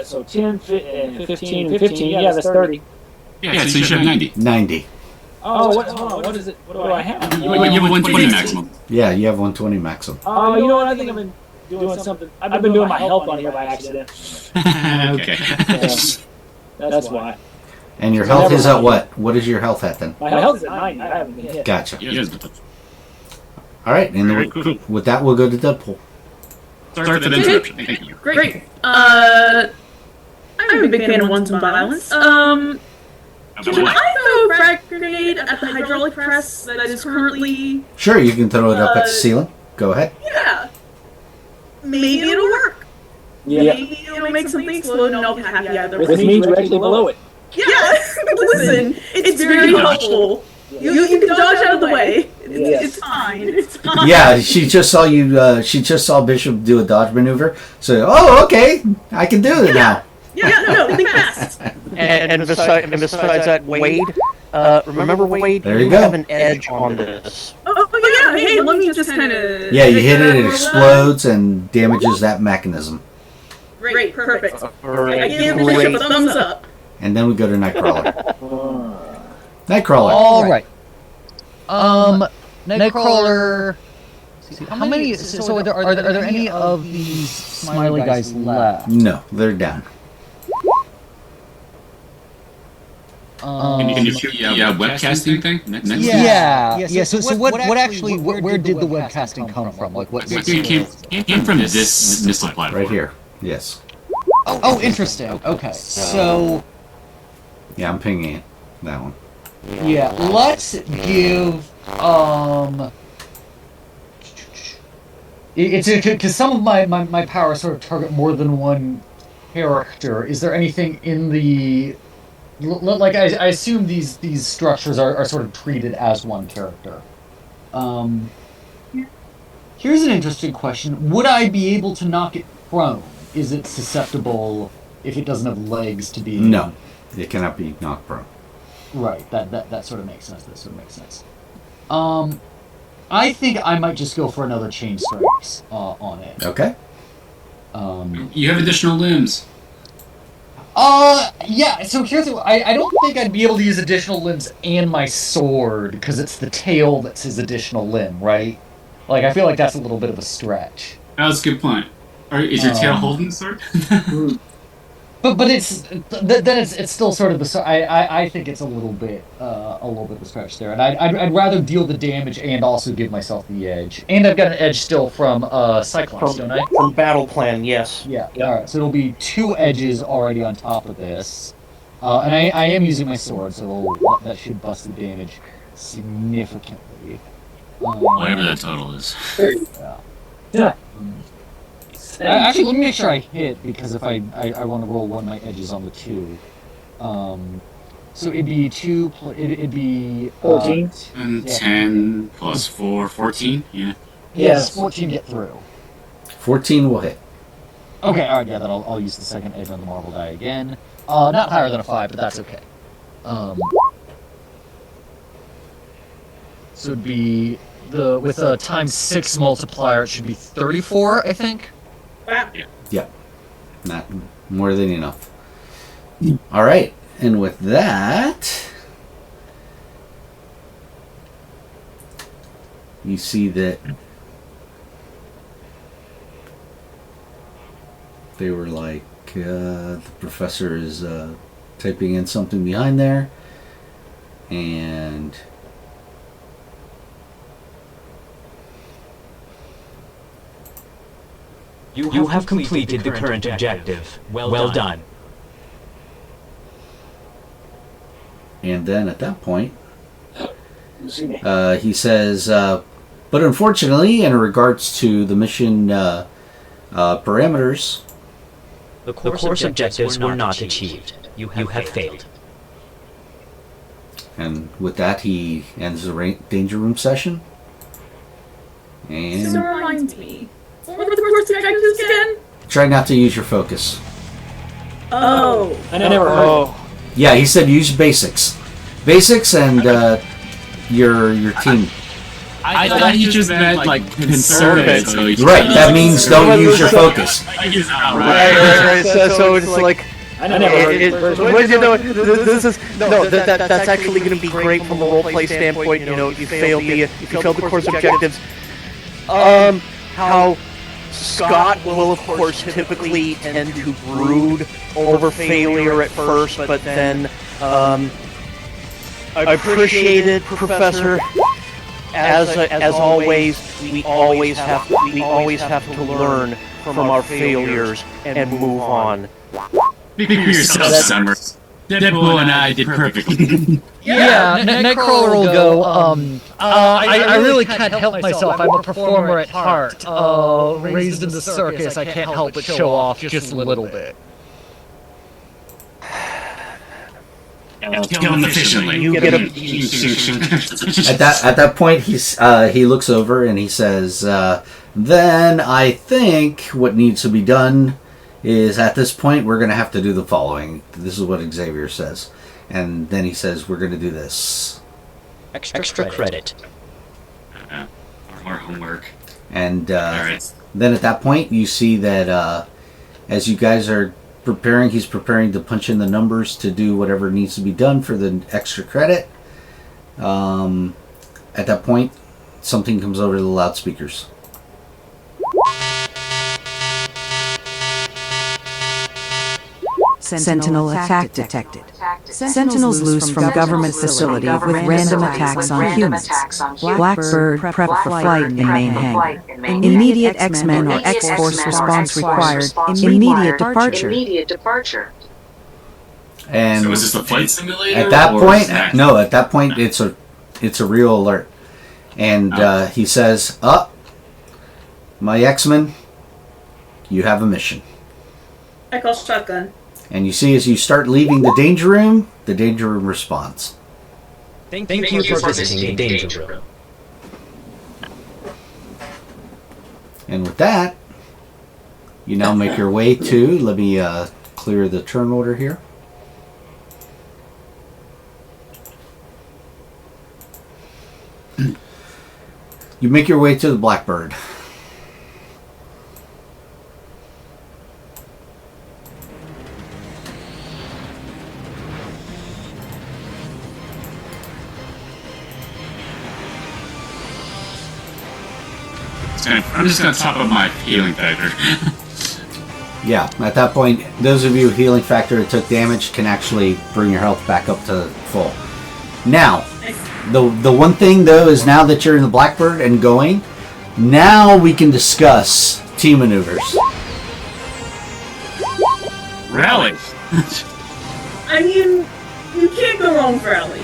So 10, 15, and 15. Yeah, that's 30. Yeah, so you should have 90. 90. Hold on. What is it? What do I have? You have 120 maximum. Yeah, you have 120 maximum. Oh, you know what? I think I've been doing something. I've been doing my health on here by accident. Okay. That's why. And your health is at what? What is your health at then? My health is at 90. I haven't been hit. Gotcha. Yes. All right. And Very cool. with that, we'll go to Deadpool. Sorry for that interruption. Thank you. Great. I'm a big fan of wanton violence. Can I throw a frag grenade at the hydraulic press that is currently... Sure, you can throw it up at the ceiling. Go ahead. Yeah. Maybe it'll work. Yeah. Maybe it'll make something explode and I'll be happy either With me directly below it. Yeah, listen, it's very helpful. You can dodge out of the way. It's fine. It's fine. Yeah, she just saw you. She just saw Bishop do a dodge maneuver. So, oh, okay, I can do it now. Yeah, no, think fast. And besides that, Wade, remember Wade? There you go. Have an edge on this. Oh yeah, hey, let me just kind of... Yeah, you hit it, it explodes and damages that mechanism. Great, perfect. Alright, I give Bishop a thumbs up. And then we go to Nightcrawler. Nightcrawler. All right. Nightcrawler. How many? So are there any of these smiley guys left? No, they're down. Can you shoot the webcasting thing? Yeah. So what actually? Where did the webcasting come from? Like what? It came from this missile platform. Right here. Yes. Oh, interesting. Okay. So. Yeah, I'm pinging it. That one. Yeah. Let's give. It's because some of my powers sort of target more than one character. Is there anything in the like I assume these structures are sort of treated as one character. Here's an interesting question: would I be able to knock it prone? Is it susceptible if it doesn't have legs to be? No, it cannot be knocked prone. Right. That sort of makes sense. I think I might just go for another chain strikes on it. Okay. You have additional limbs. Yeah, so here's the... I don't think I'd be able to use additional limbs and my sword, because it's the tail that's his additional limb, right? Like, I feel like that's a little bit of a stretch. That's a good point. Is your tail holding the sword? But it's... Then it's still sort of the... I think it's a little bit of a stretch there, and I'd rather deal the damage and also give myself the edge. And I've got an edge still from Cyclops, don't I? From Battle Plan, yes. Yeah. Alright, so it'll be 2 edges already on top of this. And I am using my sword, so that should bust the damage significantly. Whatever that total is. Yeah. Actually, let me make sure I hit, because if I want to roll one of my edges on the 2. So it'd be 2, it'd be... 14. And 10 plus 4, 14, yeah. Yes, 14 get through. 14 will hit. Okay, alright, yeah, then I'll use the second edge on the marble die again. Not higher than a 5, but that's okay. So it'd be... with a times 6 multiplier, it should be 34, I think? Yeah. Not more than enough. Alright, and with that, you see that they were like, the professor is typing in something behind there, and You have completed the current objective. Well done. And then at that point, he says, but unfortunately, in regards to the mission parameters, the course objectives were not achieved. You have failed. And with that, he ends the danger room session. And So reminds me. What were the course objectives again? try not to use your focus. Oh. I never heard. Yeah, he said use basics. Basics and your team. I thought he just meant like conservative. So Right, that means don't use your focus. Right. So it's like... I never heard. That's actually going to be great from a roleplay standpoint. You know, you failed the course objectives. How Scott will, of course, typically tend to brood over failure at first, but then I appreciate it, Professor. As always, we always have to learn from our failures and move on. Speak for yourself, Summers. Deadpool and I did perfectly. Yeah, Nightcrawler will go, I really can't help myself. I'm a performer at heart. Raised in the circus, I can't help but show off just a little bit. Kill him efficiently. You get a... At that point, he looks over and he says, then I think what needs to be done is at this point we're going to have to do the following. This is what Xavier says. And then he says we're going to do this. Extra credit. More homework. And then at that point you see that as you guys are preparing, he's preparing to punch in the numbers to do whatever needs to be done for the extra credit. At that point, something comes over the loudspeakers. Sentinel attack detected. Sentinels loose from government facility with random attacks on humans. Blackbird prep for flight in main hangar. Immediate X-Men or X-Force response required. Immediate departure. And so is this a flight simulator? At that point, no. At that point, it's a real alert. And he says, my X-Men, you have a mission. I call shotgun. And you see as you start leaving the danger room responds. Thank you for visiting the danger room. And with that, you now make your way to, let me clear the turn order here. You make your way to the Blackbird. I'm just going to top up my healing factor. Yeah, at that point, those of you healing factor that took damage can actually bring your health back up to full. Now, the one thing though is now that you're in the Blackbird and going, now we can discuss team maneuvers. Rally. I mean, you can't go wrong with rally.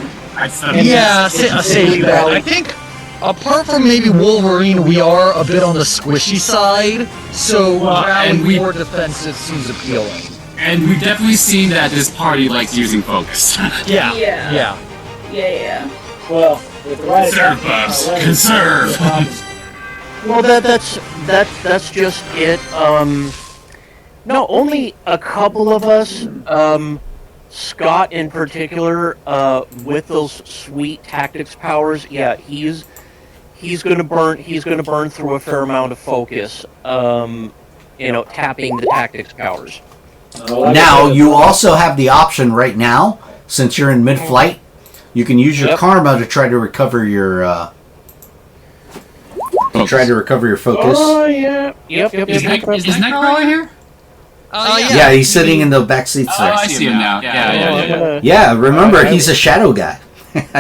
Yeah, say that. I think, apart from maybe Wolverine, we are a bit on the squishy side, so rally more defensive seems appealing. And we've definitely seen that this party likes using focus. Yeah. Well, with the right conserve, Bubs. Conserve. Well, that's just it. No, only a couple of us. Scott in particular, with those sweet tactics powers. Yeah, he's gonna burn through a fair amount of focus. Tapping the tactics powers. Now, you also have the option right now, since you're in mid-flight, you can use your karma to try to recover your focus. Oh yeah. Yep. Is Nightcrawler here? Yeah, he's sitting in the back seats there. Oh, I see him now. Yeah. Yeah, remember, he's a shadow guy.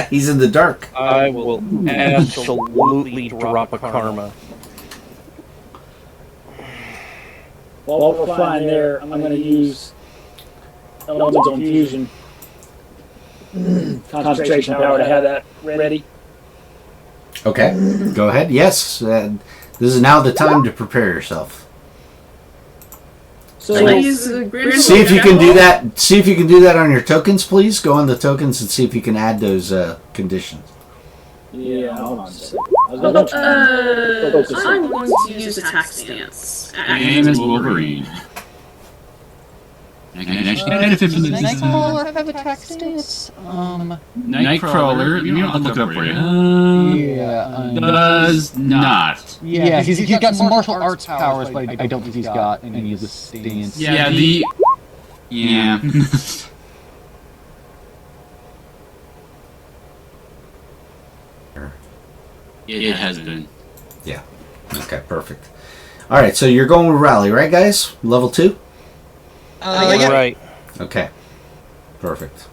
He's in the dark. I will absolutely drop a karma. While we're flying there, I'm going to use elemental infusion. Concentration power to have that ready. Okay, go ahead. Yes, this is now the time to prepare yourself. So see if you can do that. See if you can do that on your tokens, please. Go on the tokens and see if you can add those conditions. Yeah, hold on a second. I'm going to use attack stance. Name is Wolverine. Nightcrawler have attack stance? Nightcrawler, I'll look it up for you. Does not. Yeah, he's got some martial arts powers, but I don't think he's got any of the stance. Yeah. It has been. Yeah. Okay, perfect. Alright, so you're going with Rally, right, guys? Level 2? Right. Okay. Perfect.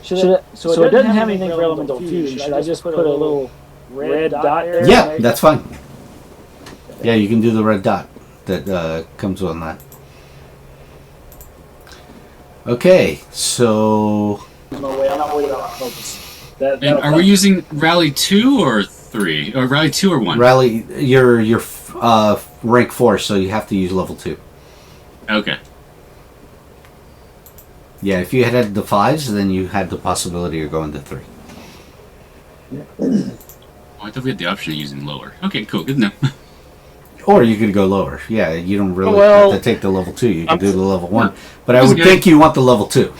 So it doesn't have anything for elemental fusion. Should I just put a little red dot there? Yeah, that's fine. Yeah, you can do the red dot that comes on that. Okay, so... No way, I'm not worried about focus. And are we using Rally 2 or 3? Or Rally 2 or 1? Rally, you're rank 4, so you have to use level 2. Okay. Yeah, if you had the 5s, then you had the possibility of going to 3. I thought we had the option of using lower. Okay, cool. Good to know. Or you could go lower. Yeah, you don't really have to take the level 2. You can do the level 1. But I would think you want the level 2.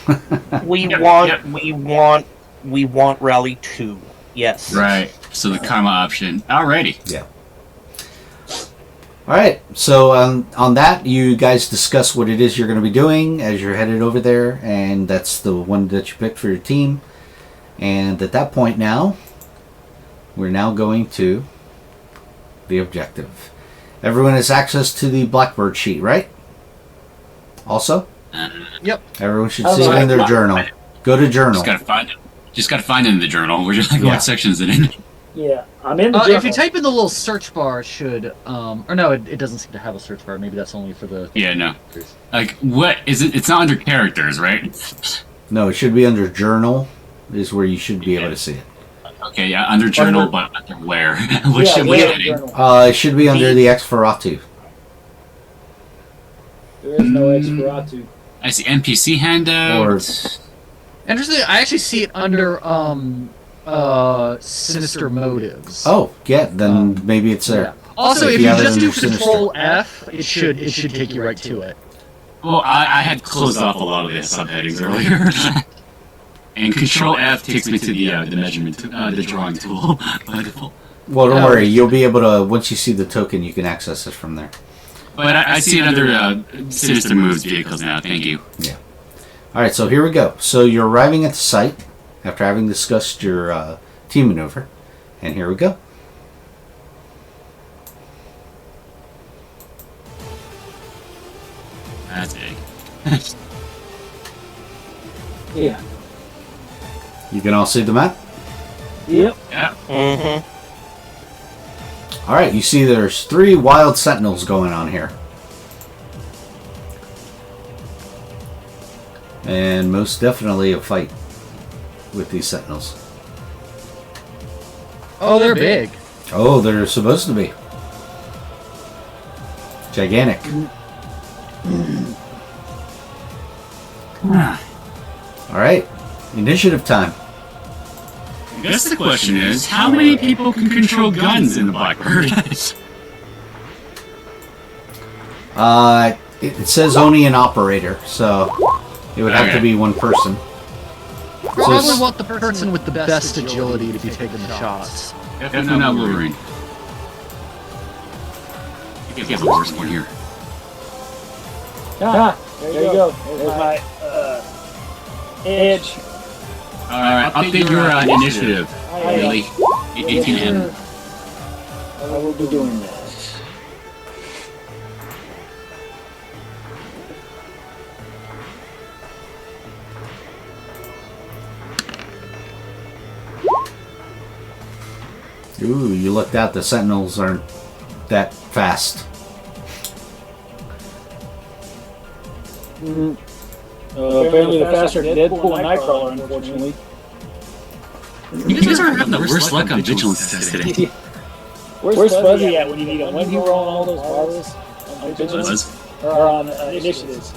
We want Rally 2. Yes. Right. So the karma option. Alrighty. Yeah. Alright, so on that, you guys discuss what it is you're going to be doing as you're headed over there, and that's the one that you picked for your team. And at that point now, we're now going to the objective. Everyone has access to the Blackbird sheet, right? Also? Yep. Everyone should see it in their journal. Go to journal. Just gotta find it in the journal. We're just like, Yeah. what section is it in? Yeah, I'm in the journal. If you type in the little search bar, it should... or no, it doesn't seem to have a search bar. Maybe that's only for the... Yeah, no. Like, what is it? It's not under characters, right? No, it should be under journal, is where you should be able to see it. Okay, yeah, under journal, but under where? Which Yeah, which yeah, heading? journal. It should be under the X-feratu. There is no X-feratu. I see NPC handout. Interesting, I actually see it under, Sinister Motives. Oh, yeah, then maybe it's there. Also, if you have it just do under Sinister. Control F, it should take you right to it. Well, I had closed off a lot of the subheadings earlier. And Control F takes me to the measurement, the drawing tool by default. Well, don't worry. You'll be able to, once you see the token, you can access it from there. But I see it under Sinister Moves vehicles now, thank you. Yeah. Alright, so here we go. So you're arriving at the site after having discussed your team maneuver. And here we go. That's big. Yeah. You can all see the map? Yep. Yeah. Mm-hmm. Alright, you see there's 3 wild sentinels going on here. And most definitely a fight with these sentinels. Oh, they're big. Oh, they're supposed to be. Gigantic. Alright, initiative time. I guess the question is, how many people can control guns in the Blackbird? It says only an operator, so it would have to be one person. Probably want the person with the best agility to be taking the shots. Definitely not Wolverine. I think he has the worst one here. Ah, there you go. There's my edge. Alright, update your initiative. Really? 18M. I will be doing that. Ooh, you looked out. The sentinels aren't that fast. Apparently the faster Deadpool and Nightcrawler, unfortunately. You guys are having the worst luck on vigilance tests today. Where's Fuzzy at when you need him? When he roll all those bars on vigilance? Or on initiatives?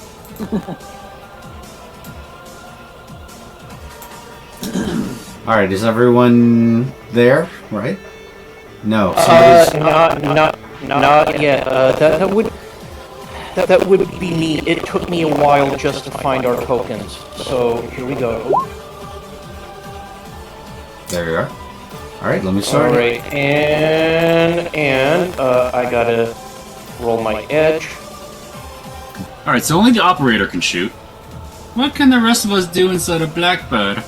Alright, is everyone there? Right? No. Not yet. That would be me. It took me a while just to find our tokens. So here we go. There you are. Alright, let me start. Alright, and I gotta roll my edge. Alright, so only the operator can shoot. What can the rest of us do inside a Blackbird?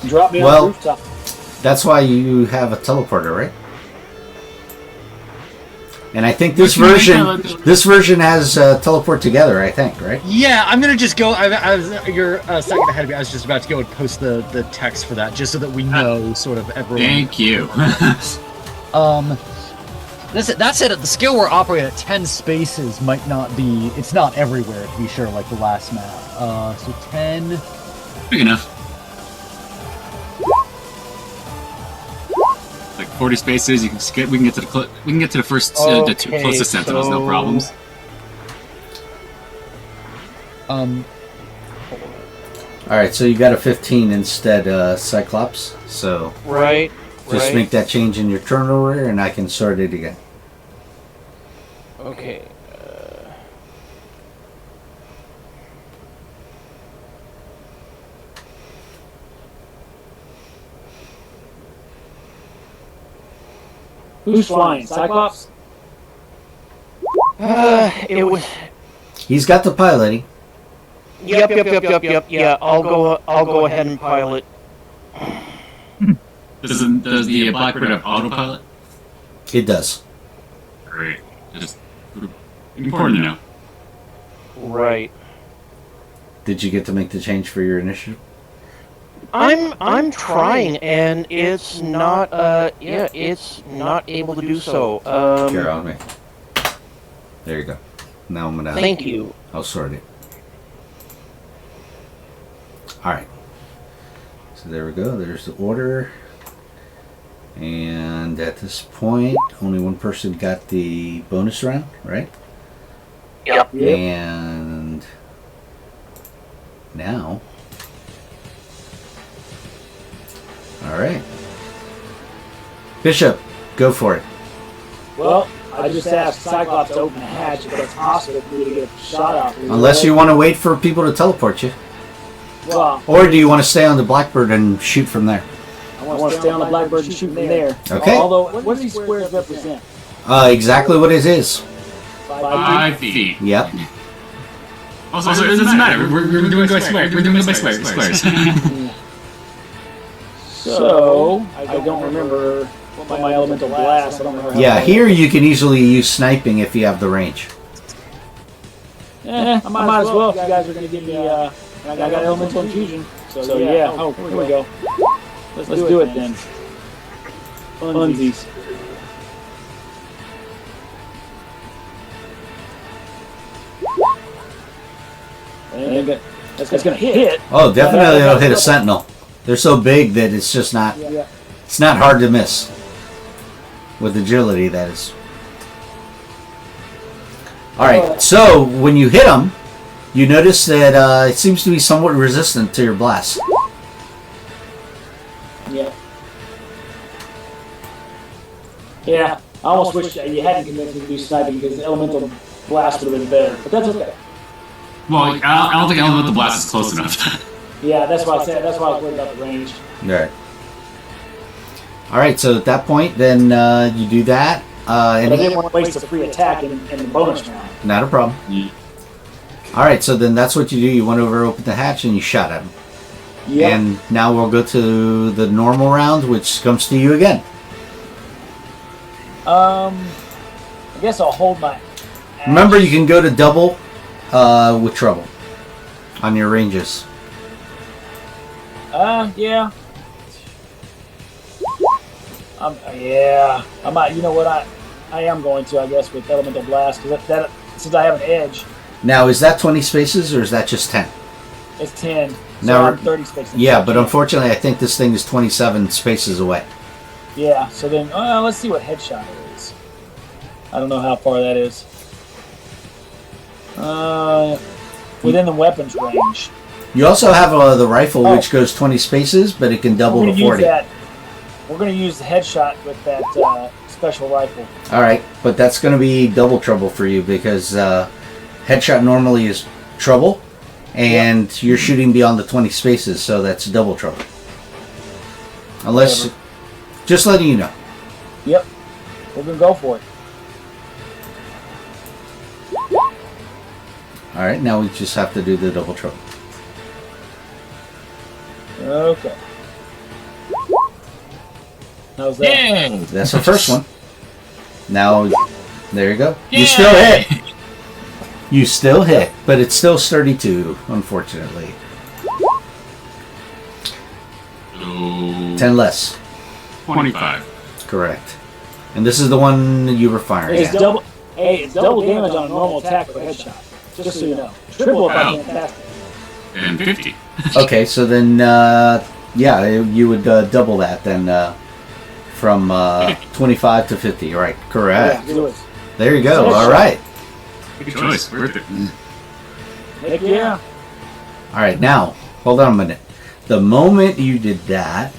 Drop me on the rooftop. That's why you have a teleporter, right? And I think this version has teleport together, I think, right? Yeah, I'm gonna just go. You're a second ahead of me. I was just about to go and post the text for that, just so that we know sort of everyone. Thank you. That said, at the scale we're operating at, 10 spaces might not be. It's not everywhere, to be sure, like the last map. So 10. Big enough. Like 40 spaces. You can skip. We can get to the first, the 2 closest sentinels, no problems. Alright, so you got a 15 instead, Cyclops. So Right. just make that change in your turnover, and I can sort it again. Okay. Who's flying? Cyclops? It was. He's got the piloting. Yep. Yeah, I'll go ahead and pilot. Does the Blackbird have autopilot? It does. Great. Just important to know. Right. Did you get to make the change for your initiative? I'm trying, and it's not it's not able to do so. Here, on me. There you go. Now I'm gonna. Thank you. I'll sort it. All right. So there we go. There's the order. And at this point, only one person got the bonus round, right? Yep. And now. All right. Bishop, go for it. Well, I just asked Cyclops to open the hatch, but it's possible for me to get a shot out. Unless you want to wait for people to teleport you. Well, Or do you want to stay on the Blackbird and shoot from there? I want to stay on the Blackbird and shoot from there. Okay. Although, what do these squares represent? Exactly what it is. 5 feet. Yep. Also, it doesn't matter. We're doing it by squares. We're doing it by squares. So, I don't remember what my elemental blast. I don't remember how. Yeah, here you can easily use sniping if you have the range. I might as well if you guys are going to give me. I got elemental infusion. So yeah. Oh, here we go. Let's do it then. Funsies. That's gonna hit. Oh, definitely it'll hit a sentinel. They're so big that it's just not. Yeah. It's not hard to miss. With agility, that is. All right. So when you hit them, you notice that it seems to be somewhat resistant to your blast. Yeah. Yeah. I almost wish you hadn't convinced me to do sniping because elemental blast would have been better, but that's okay. Well, I don't think Elemental Blast is close enough. Yeah, that's why I said. That's why I was worried about the range. Right. All right. So at that point, then you do that. But I didn't want to waste a free attack in the bonus round. Not a problem. Yeah. All right. So then that's what you do. You went over, opened the hatch, and you shot at him. Yep. And now we'll go to the normal round, which comes to you again. I guess I'll hold my. Remember, you can go to double with trouble on your ranges. Yeah. Yeah. I might. You know what? I am going to. I guess with elemental blast because that since I have an edge. Now, is that 20 spaces or is that just 10? It's 10. So Now, I'm 30 spaces. Yeah, but unfortunately, I think this thing is 27 spaces away. Yeah. So then, let's see what headshot is. I don't know how far that is. Within the weapons range. You also have the rifle, which goes 20 spaces, but it can double to 40. We're going to use the headshot with that special rifle. All right, but that's going to be double trouble for you because headshot normally is trouble, and you're shooting beyond the 20 spaces, so that's double trouble. Unless, just letting you know. Yep, we're going to go for it. All right, now we just have to do the double trouble. Okay. How's that? Yeah. That's the first one. Now, there you go. Yeah. You still hit. You still hit, but it's still 32, unfortunately. 10 less. 25. Correct. And this is the one you were firing It's at. double. Hey, it's double damage on a normal attack with a headshot. Just so you know. Triple if I can't cast it. And 50. Okay, so then, yeah, you would double that then from 25 to 50, right? Correct. Yeah, do it. There you go. All right. Good choice. Worth it. Heck yeah. All right, now, hold on a minute. The moment you did that,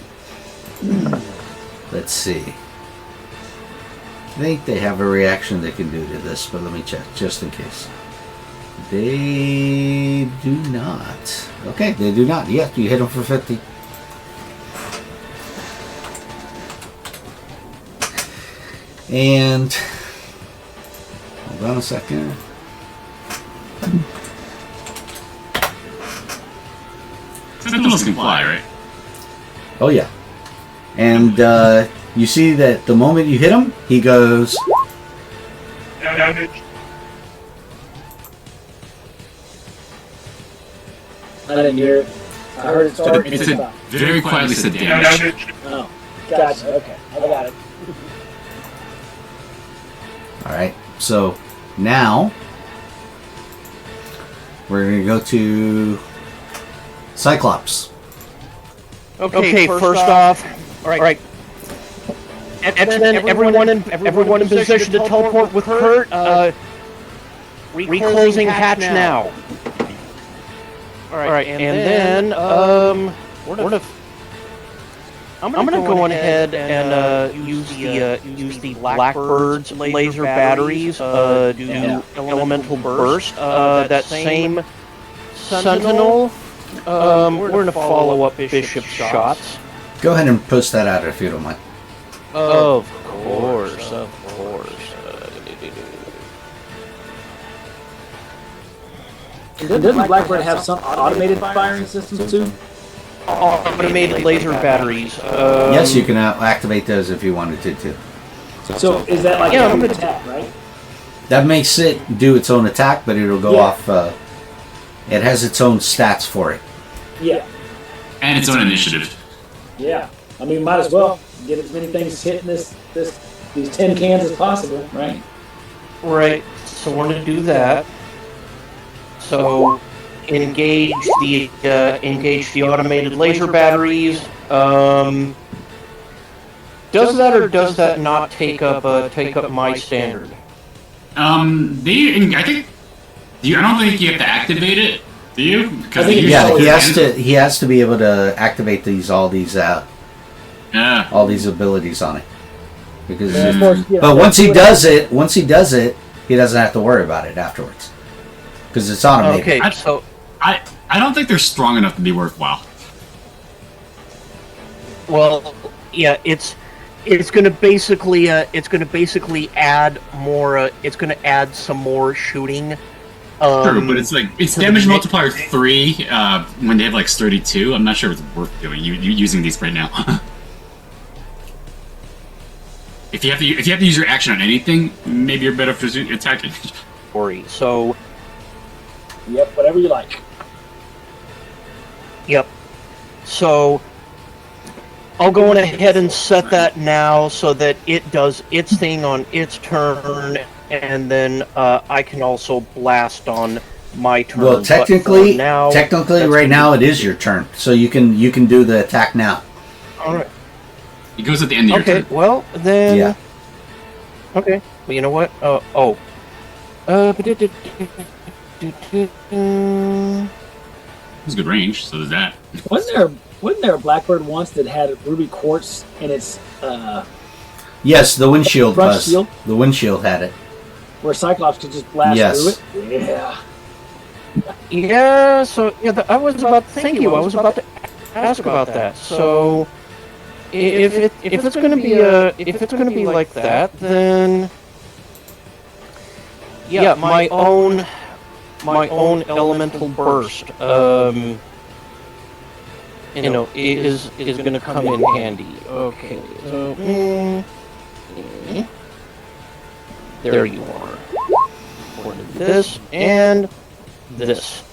let's see. I think they have a reaction they can do to this, but let me check just in case. They do not. Okay, they do not. Yeah, you hit them for 50. And hold on a second. Sentinels can fly, right? Oh yeah. And you see that the moment you hit him, he goes... I didn't hear it. I heard it start. It's a very quietly said damage. Oh, gotcha. Okay, I got it. Alright, so now we're going to go to Cyclops. Okay, first off, all right. X-Men, everyone in position to teleport with Kurt. Reclosing hatch now. All right, and then I'm gonna go ahead and use the Blackbird's laser batteries. Do elemental burst. That same Sentinel. We're gonna follow up Bishop's shots. Go ahead and post that out if you don't mind. Of course. Doesn't Blackbird have some automated firing systems too? Automated laser batteries. Yes, you can activate those if you wanted to too. So is that like an attack, right? That makes it do its own attack, but it'll go off. It has its own stats for it. Yeah. And its own initiative. Yeah. I mean, might as well get as many things hitting these 10 cans as possible, right? Right. So we're going to do that. So engage the automated laser batteries. Does that or does that not take up my standard? I don't think you have to activate it. Do you? Yeah, he has to be able to activate all these abilities on it. Because but once he does it, he doesn't have to worry about it afterwards. Because it's automated. Okay, so I don't think they're strong enough to be worthwhile. Well, yeah, it's going to basically add more. It's going to add some more shooting. True, but it's damage multiplier 3 when they have like 32. I'm not sure if it's worth doing. You using these right now. If you have to use your action on anything, maybe you're better for attacking. So. Yep, whatever you like. Yep. So I'll go on ahead and set that now so that it does its thing on its turn, and then I can also blast on my turn. Well, technically right now it is your turn, so you can do the attack now. All right. It goes at the end of your turn. Okay. Well then. Yeah. Okay. Well, you know what? It's good range, so there's that. Wasn't there a Blackbird once that had ruby quartz in its Yes, the windshield front was. shield? The windshield had it. Where Cyclops could just blast through it? Yeah. Yeah, so I was about to ask about that. So if it's going to be like that, then yeah, my own elemental burst is going to come in handy. Okay. So there you are. This and this.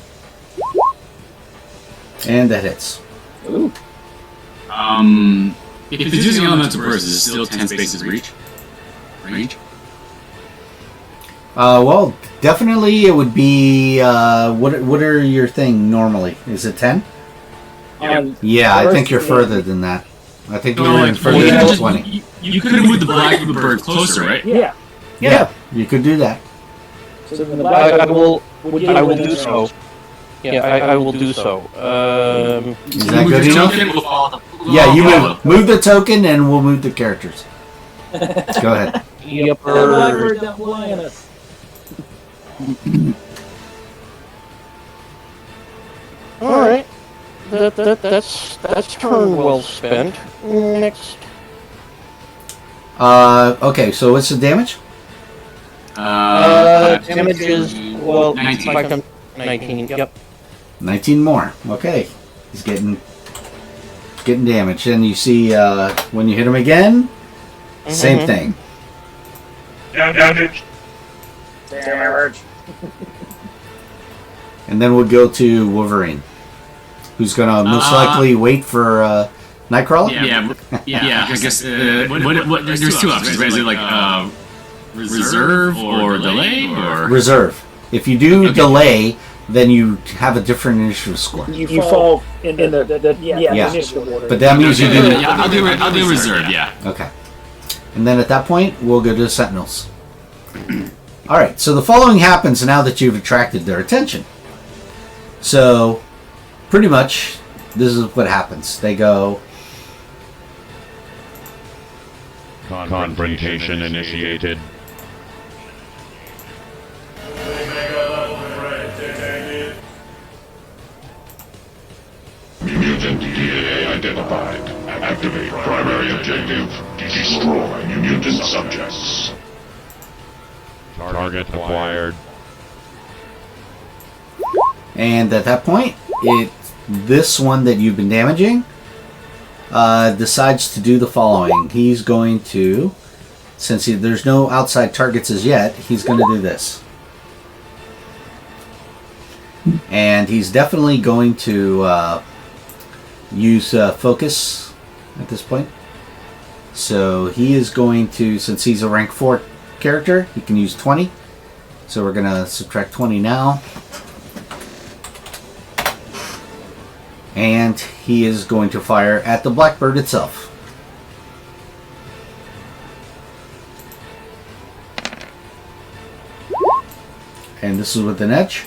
And that hits. Ooh. If it's using elemental burst, is it still 10 spaces range? Well, definitely it would be. What are your thing normally? Is it 10? Yeah, I think you're further than that. I think you're in further than 20. You could have moved the Blackbird closer, right? Yeah. Yeah, you could do that. So then the I will do so. Yeah, I will do so. Is that good enough? Yeah, you move the token and we'll move the characters. Go ahead. Yep. Blackbird that flying us. All right. That's turn well spent. Next. Okay, so what's the damage? Damage is 19. Yep. 19 more. Okay, he's getting getting damaged. And you see when you hit him again, same thing. Damage. And then we'll go to Wolverine, who's going to most likely wait for Nightcrawler. Yeah. I guess there's two options. Right? Is it like reserve or delay or reserve? If you do delay, then you have a different initiative score. You fall in the initiative order. But that means you do. I'll do reserve. Yeah. Okay. And then at that point, we'll go to the Sentinels. All right. So the following happens now that you've attracted their attention. So, pretty much, this is what happens. They go. Confrontation initiated. Mutant DNA identified. Activate primary objective. Destroy mutant subjects. Target acquired. And at that point, this one that you've been damaging decides to do the following. He's going to, since there's no outside targets as yet, he's going to do this. And he's definitely going to use focus at this point. So he is going to, since he's a rank 4 character, he can use 20. So we're going to subtract 20 now. And he is going to fire at the Blackbird itself. And this is with an edge.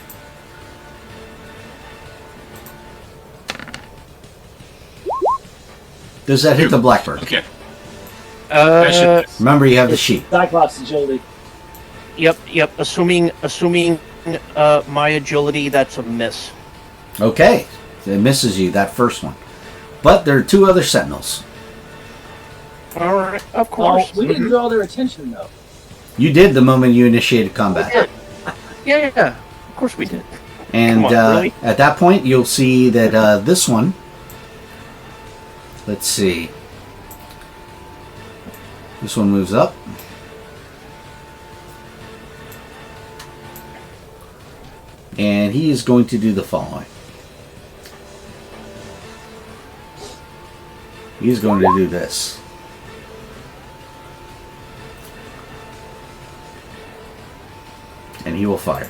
Does that hit the Blackbird? Okay. Remember, you have the sheet. Cyclops agility. Yep. Assuming my agility, that's a miss. Okay. It misses you, that first one. But there are 2 other Sentinels. Alright, of course. We didn't draw their attention, though. You did the moment you initiated combat. Yeah. Of course we did. And really? at that point, you'll see that this one... Let's see. This one moves up. And he is going to do the following. He's going to do this. And he will fire.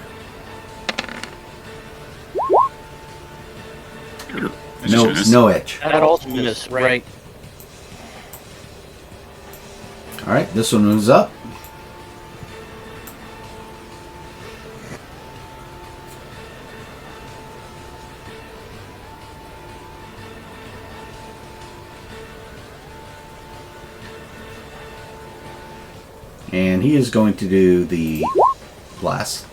No edge. That also miss, right? Alright, this one moves up. And he is going to do the blast.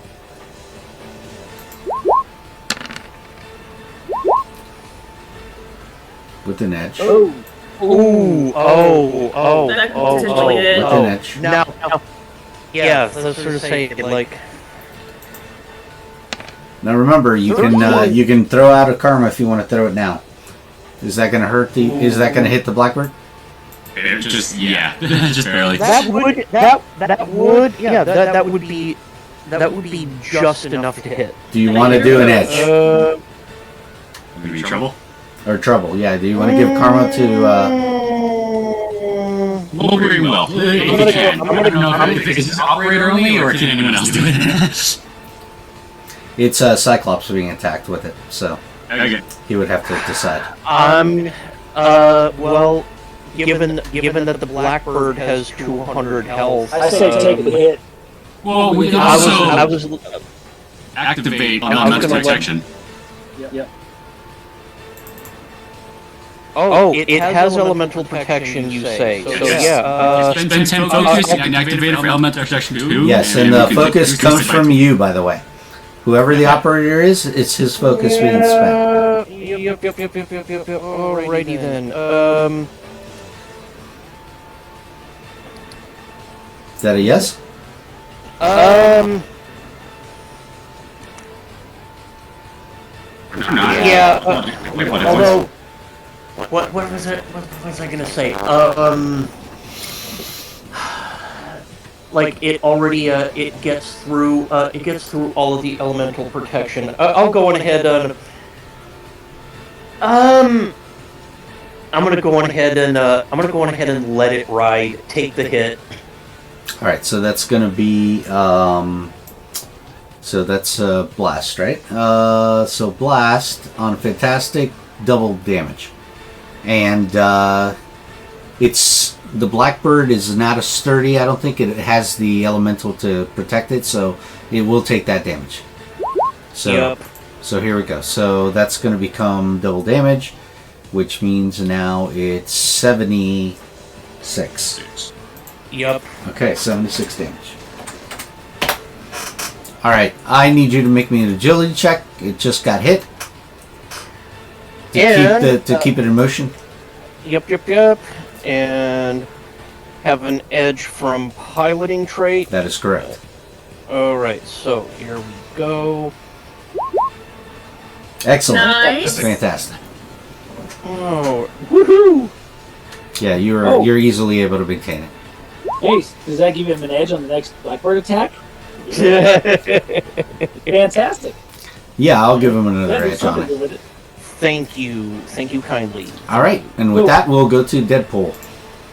With an edge. Oh. With an edge. Now. Yeah, let's sort of say it like. Now remember, you can throw out a karma if you want to throw it now. Is that going to hurt the? Is that going to hit the Blackbird? Just barely. That would be just enough to hit. Do you want to do an edge? Maybe trouble. Or trouble, yeah. Do you want to give karma to? Wolverine will. If you can. I don't know if it's operator only or can anyone else do it. It's Cyclops being attacked with it, so he would have to decide. Well, given that the Blackbird has 200 health, I say take the hit. Well, we can also activate elemental protection. Yep. It has elemental protection, you say. So yeah. Spend 10 focus and activate it for elemental protection too. Yes, and the focus comes from you, by the way. Whoever the operator is, it's his focus being spent. Yep. Alrighty then. Is that a yes? Yeah. What was it? What was I gonna say? Like it already it gets through all of the elemental protection. I'll go on ahead and I'm gonna go on ahead and let it ride. Take the hit. All right, so that's gonna be so that's blast, right? So blast on fantastic, double damage, and it's. The Blackbird is not as sturdy. I don't think it has the elemental to protect it, so it will take that damage. So, so here we go. So that's going to become double damage, which means now it's 76. Yep. Okay, 76 damage. All right, I need you to make me an agility check. It just got hit. To keep it in motion. Yep. And have an edge from piloting trait. That is correct. Alright, so here we go. Excellent. Nice. Fantastic. Oh, woohoo! Yeah, you're easily able to maintain it. Hey, does that give him an edge on the next Blackbird attack? Fantastic. Yeah, I'll give him another edge on it. Thank you kindly. All right, and with that, we'll go to Deadpool.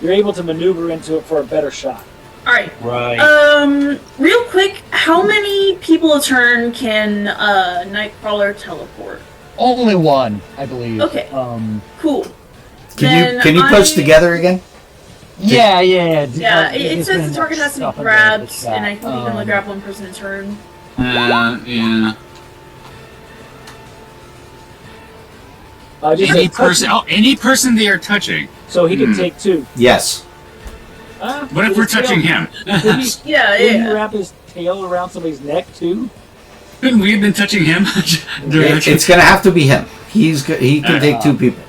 You're able to maneuver into it for a better shot. All right. Right. Real quick, how many people a turn can Nightcrawler teleport? Only one, I believe. Okay. Cool. Can you post together again? Yeah. Yeah, it says the target has to be grabbed, and I think you can only grab one person a turn. Yeah. Any person they are touching. So he can take two. Yes. What if we're touching him? Would he wrap his tail around somebody's neck too? Couldn't we have been touching him? It's going to have to be him. He can take two people.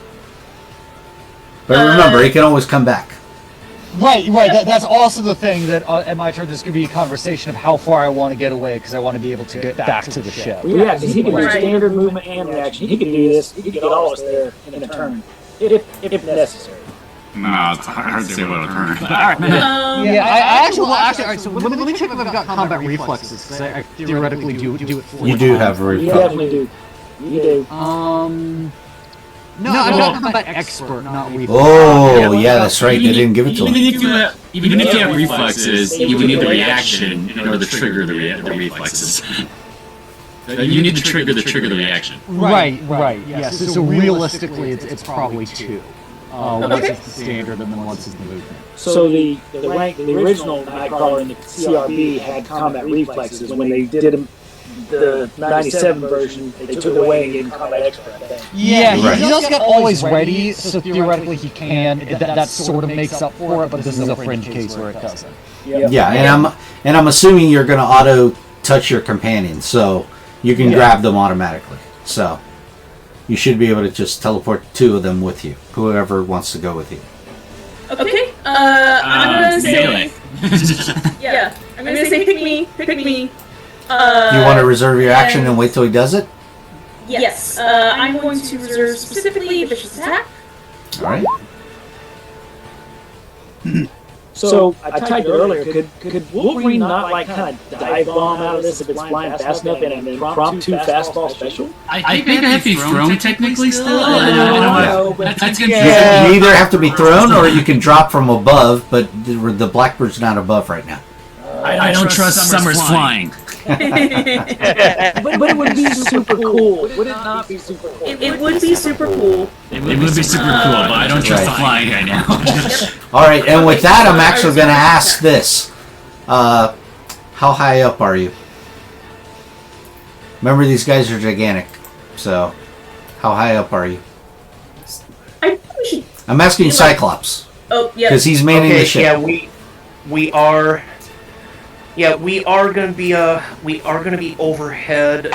But remember, he can always come back. Right. That's also the thing that at my turn, this could be a conversation of how far I want to get away because I want to be able to get back to the ship. Well, yeah, because he can do standard movement and reaction. He can do this. He can get all of us there in a turn, if necessary. No, it's hard to say what a turn. Alright. I actually, alright, so let me check if I've got combat reflexes, because I theoretically do it for you. Do have a reflex. You definitely do. You do. No, I've got combat expert, not reflex. Oh, yeah, that's right. They didn't give it to him. Even if you have reflexes, you would need the reaction in order to trigger the reflexes. You need to trigger the reaction. Right, yes. So realistically, it's probably two. Once it's the standard, and then once it's the movement. So the original Nightcrawler in the CRB had combat reflexes. When they did the 97 version, they took it away and gave him combat expert, I think. Yeah, he's also got always ready, so theoretically he can. That sort of makes up for it, but this is a fringe case where it doesn't. Yeah, and I'm assuming you're going to auto touch your companion, so you can grab them automatically. So you should be able to just teleport two of them with you, whoever wants to go with you. Okay. I'm gonna say. Yeah, I'm gonna say pick me. You want to reserve your action and wait till he does it? Yes. I'm going to reserve specifically vicious attack. All right. So I typed earlier. Could Wolverine not kind of dive bomb out of this if it's flying fast enough and then prompt two fastball special? I think I have to be thrown technically still. You either have to be thrown or you can drop from above, but the Blackbird's not above right now. I don't trust Summer's flying. But it would be super cool. Would it not be super cool? It would be super cool. It would be super cool, but I don't trust the flying guy now. All right, and with that, I'm actually going to ask this. How high up are you? Remember, these guys are gigantic. So, how high up are you? I'm asking Cyclops. Oh, yeah. Because he's manning the ship. Yeah, we are. Yeah, we are going to be overhead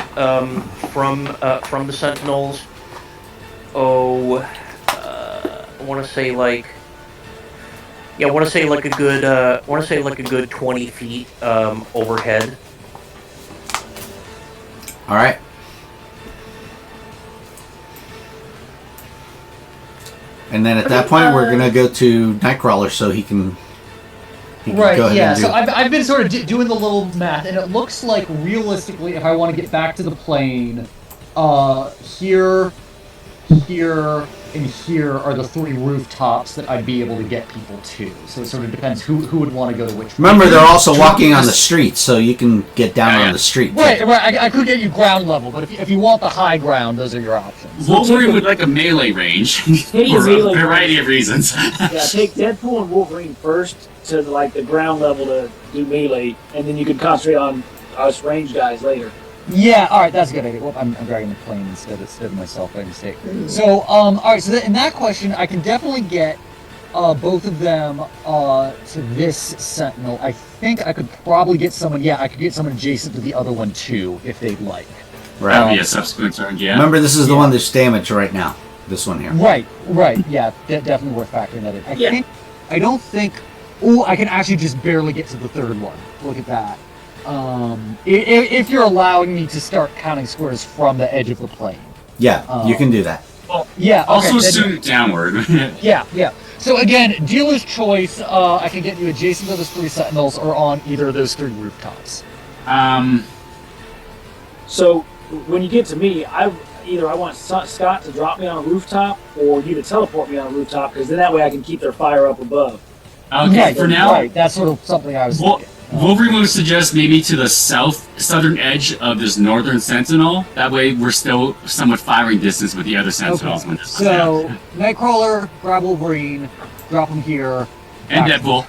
from the Sentinels. I want to say like a good 20 feet overhead. All right. And then at that point, we're gonna go to Nightcrawler so he can. Right, go ahead yeah, and do so it. I've been sort of doing the little math, and it looks like, realistically, if I want to get back to the plane, here, and here are the 3 rooftops that I'd be able to get people to. So it sort of depends who would want to go to which. Remember, they're also walking on the street, so you can get down on the street. Right, I could get you ground level, but if you want the high ground, those are your options. Wolverine would like a melee range for a variety of reasons. Yeah, take Deadpool and Wolverine first to the ground level to do melee, and then you can concentrate on us range guys later. Yeah, alright, that's a good idea. Well, I'm dragging the plane instead of myself by mistake. So, alright, so in that question, I can definitely get both of them to this Sentinel. I think I could probably get someone, I could get someone adjacent to the other one too, if they'd like. Right. That would be a subsequent turn, yeah. Remember, this is the one that's damaged right now. This one here. Right, yeah, definitely worth factoring that in. I don't think, I can actually just barely get to the third one. Look at that. If you're allowing me to start counting squares from the edge of the plane. Yeah, you can do that. Well, yeah. Also Okay, assume downward. Yeah. So again, dealer's choice. I can get you adjacent to those 3 Sentinels or on either of those 3 rooftops. So when you get to me, I want Scott to drop me on a rooftop, or you to teleport me on a rooftop, because then that way I can keep their fire up above. Okay, for now. Right, that's sort of something I was thinking. Wolverine would suggest maybe to the southern edge of this northern Sentinel. That way, we're still somewhat firing distance with the other Sentinels. Okay. So Nightcrawler, grab Wolverine, drop him here. And Deadpool.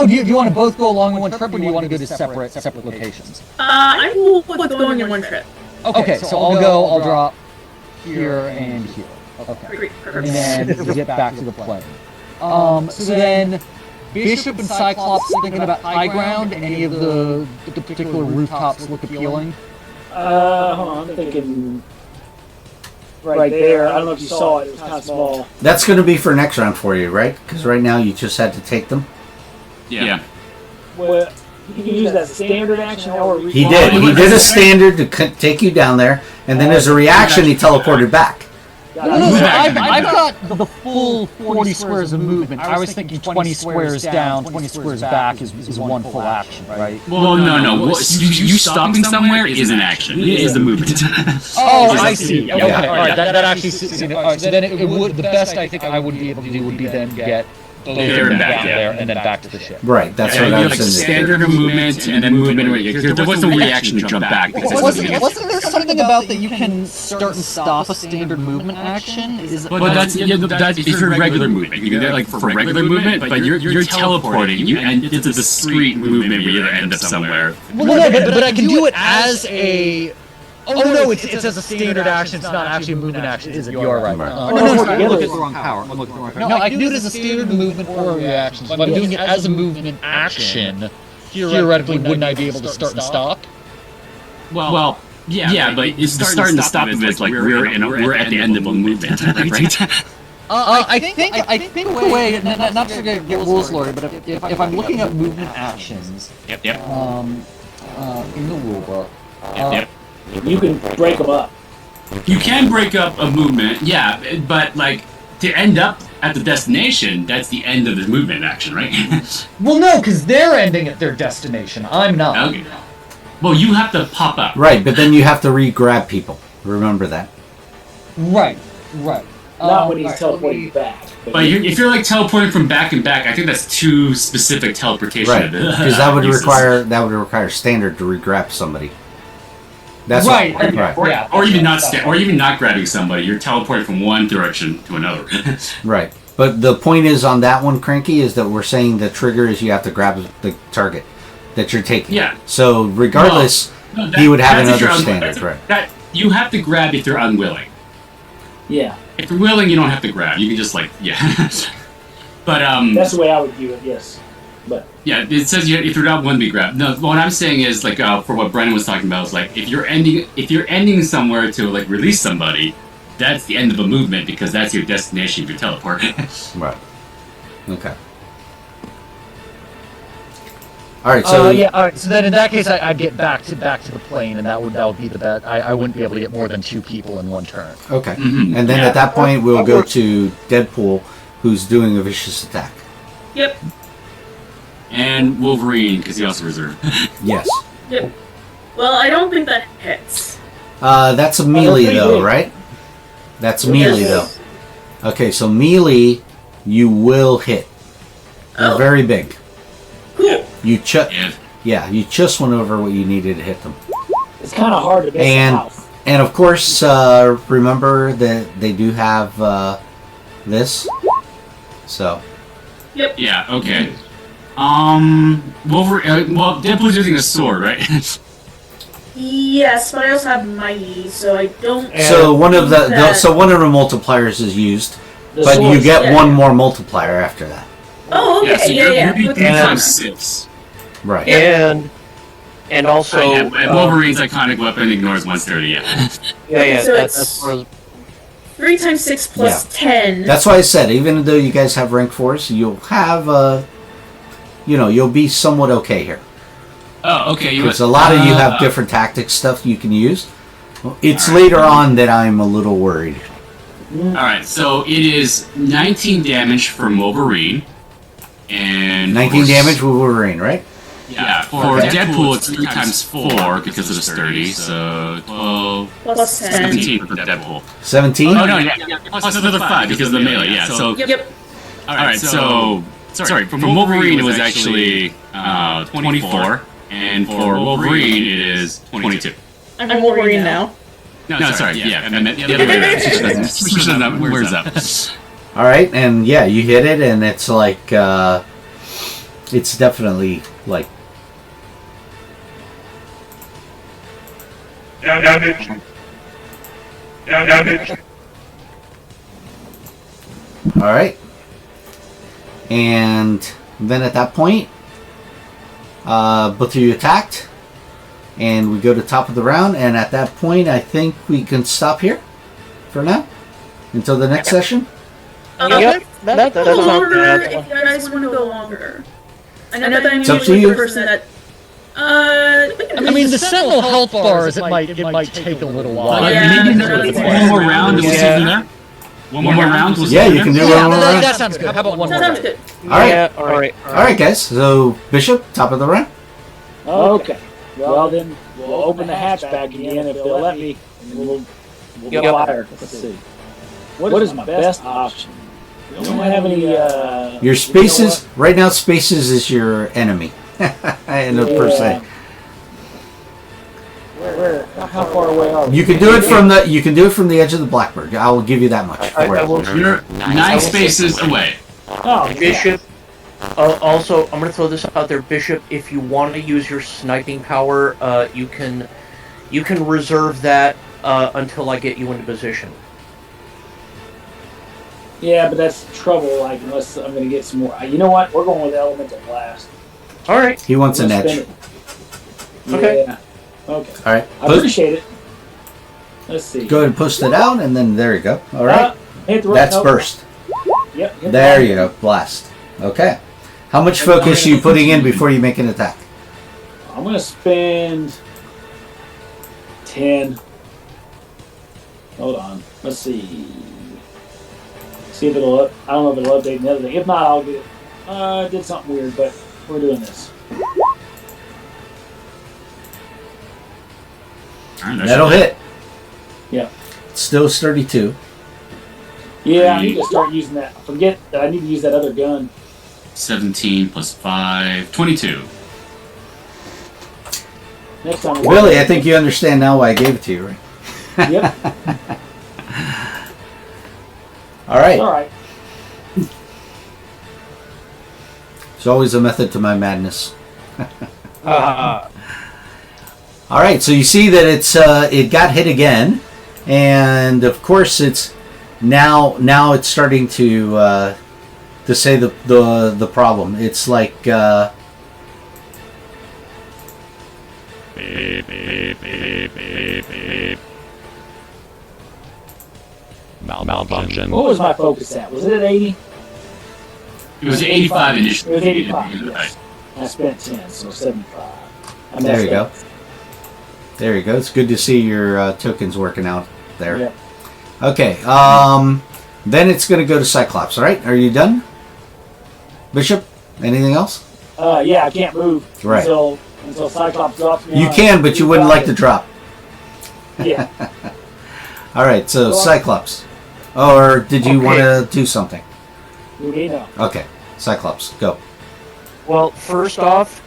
Do you want to both go along in one trip, or do you want to go to separate locations? I'm cool with going in one trip. Okay, so I'll drop here and here. Okay. Great, And then we get back to the plane. So then, Bishop and Cyclops thinking about high ground. Any of the particular rooftops look appealing? Hold on, I'm thinking right there. I don't know if you saw it. It was kind of small. That's going to be for next round for you, right? Because right now you just had to take them. Yeah. Well, you can use that standard action or He did. He did a standard to take you down there, and then as a reaction, he teleported back. I've got the full 40 squares of movement. I was thinking 20 squares down, 20 squares back is one full action, right? Well, no. You stopping somewhere is an action. It is the movement. I see. Okay, all right. That actually. All right. So then it would. The best I think I would be able to do would be then get there and back there and then back to the ship. Right. That's what I was saying. Standard movement and then movement. There was no reaction to jump back. Wasn't there something about that you can start and stop a standard movement action? Well, that's if you're regular movement. You can do it for regular movement, but you're teleporting and it's a discrete movement where you end up somewhere. Well, no, but I can do it as a. Oh no, it's as a standard action. It's not actually a movement action, is it? You're right. I'm looking at the wrong power. No, I can do it as a standard movement or a reaction. But I'm doing it as a movement action. Theoretically, wouldn't I be able to start and stop? Well, yeah, but it's starting to stop is like we're at the end of a movement, right? I think the way, not to get rules lawyer, but if I'm looking at movement actions, in the rulebook, you can break them up. You can break up a movement, yeah, but like to end up at the destination, that's the end of the movement action, right? Well, no, because they're ending at their destination. I'm not. Okay. Well, you have to pop up. Right, but then you have to re-grab people. Remember that. Right. Not when he's teleporting back. But if you're like teleporting from back and back, I think that's too specific teleportation. Right, because that would require standard to re-grab somebody. That's right. Or even not grabbing somebody. You're teleporting from one direction to another. Right. But the point is on that one, Cranky, is that we're saying the trigger is you have to grab the target that you're taking. Yeah. So regardless, he would have another standard, right? You have to grab if you're unwilling. Yeah. If you're willing, you don't have to grab. You can just But that's the way I would view it. Yes. But yeah, it says if you're not one to be grabbed. No, what I'm saying is like for what Brennan was talking about is like if you're ending somewhere to like release somebody, that's the end of a movement because that's your destination if you teleport. Right. Okay. All right, so yeah, all right. So then, in that case, I'd get back to the plane, and that would be the bet. I wouldn't be able to get more than 2 people in one turn. Okay, and then at that point we'll go to Deadpool, who's doing a vicious attack. Yep. And Wolverine, because he also reserved. Yes. Yep. Well, I don't think that hits. That's a melee though, right? That's melee though. Okay, so melee, you will hit. They're very big. Cool. You just went over what you needed to hit them. It's kind of hard to miss the house. And of course, remember that they do have this. So. Yep. Yeah. Okay. Wolverine. Well, Deadpool's using a sword, right? Yes, but I also have mighty, so I don't. So one of the multipliers is used, but you get one more multiplier after that. Oh, okay. So Yeah. You'd be 3 times 6. Right. And also, and Wolverine's iconic weapon ignores 130. Yeah. Yeah. So That's 3 times 6 plus 10. That's why I said, even though you guys have rank 4s, you'll have you'll be somewhat okay here. Oh, okay. Because a lot of you have different tactics stuff you can use. It's later on that I'm a little worried. Alright, so it is 19 damage from Wolverine. And 19 damage with Wolverine, right? Yeah, for Deadpool it's 3 times 4 because it was 30, so 12 plus 10. 17 for Deadpool. 17? Oh no, yeah, plus another 5 because of the melee, yeah. So Yep. Alright, so sorry, from Wolverine it was actually 24, and for Wolverine it is 22. I'm Wolverine now. No, sorry, yeah, I meant the other way around. Where's up? All right, and yeah, you hit it, and it's like, it's definitely like. Damage. All right, and then at that point, both of you attacked, and we go to top of the round, and at that point, I think we can stop here for now until the next session. Yep, that's longer not if you guys want to go longer. I know that I'm It's up to usually you. the person that. I mean, the Sentinel health bars, it might take a little while. Maybe one more round, and we'll see from there. One more round. We'll see Yeah, from you can there? do one more round. That sounds good. How about one more? Sounds good. All right. Yeah, all right. All right, guys. So Bishop, top of the round. Okay. Well, then we'll open the hatch back again if they'll let me. And we'll fire. Let's see. What is my best option? We don't have any. Your spaces right now. Spaces is your enemy. In a per se. Where? How far away are we? You can do it from the edge of the Blackbird. I will give you that much. You're 9 spaces away. Oh, Bishop. Also, I'm going to throw this out there, Bishop. If you want to use your sniping power, you can reserve that until I get you into position. Yeah, but that's trouble. Like, unless I'm going to get some more. You know what? We're going with Elemental Blast. All right. He wants an edge. Okay. Yeah. Okay. All right. I appreciate it. Let's see. Go ahead and push it out, and then there you go. All right. Hit the That's nope. burst. Yep. hit There the you go. Blast. Okay. How much focus are you putting in before you make an attack? I'm going to spend 10. Hold on. Let's see. See if it'll. I don't know if it'll update the other thing. If not, I'll get it. I did something weird, but we're doing this. That'll hit. Yeah. Still 32. Yeah, I need to start using that. Forget that I need to use that other gun. 17 plus 5, 22. Next time. Billy, I think you understand now why I gave it to you, right? Yep. All right. All right. There's always a method to my madness. All right, so you see that it got hit again, and of course it's now it's starting to say the problem. It's like beep, beep, beep, beep, beep. Malfunction. What was my focus at? Was it at 80? It was 85 initially. It was 85. Yes. I spent 10, so 75. There you go. There you go. It's good to see your tokens working out there. Yeah. Okay. Then it's going to go to Cyclops. All right. Are you done, Bishop? Anything else? Yeah, I can't move Right. until Cyclops drops me. You on. can, but you wouldn't like to drop. Yeah. All right. So Cyclops, or did you want to do something? No. Okay. Cyclops, go. Well, first off,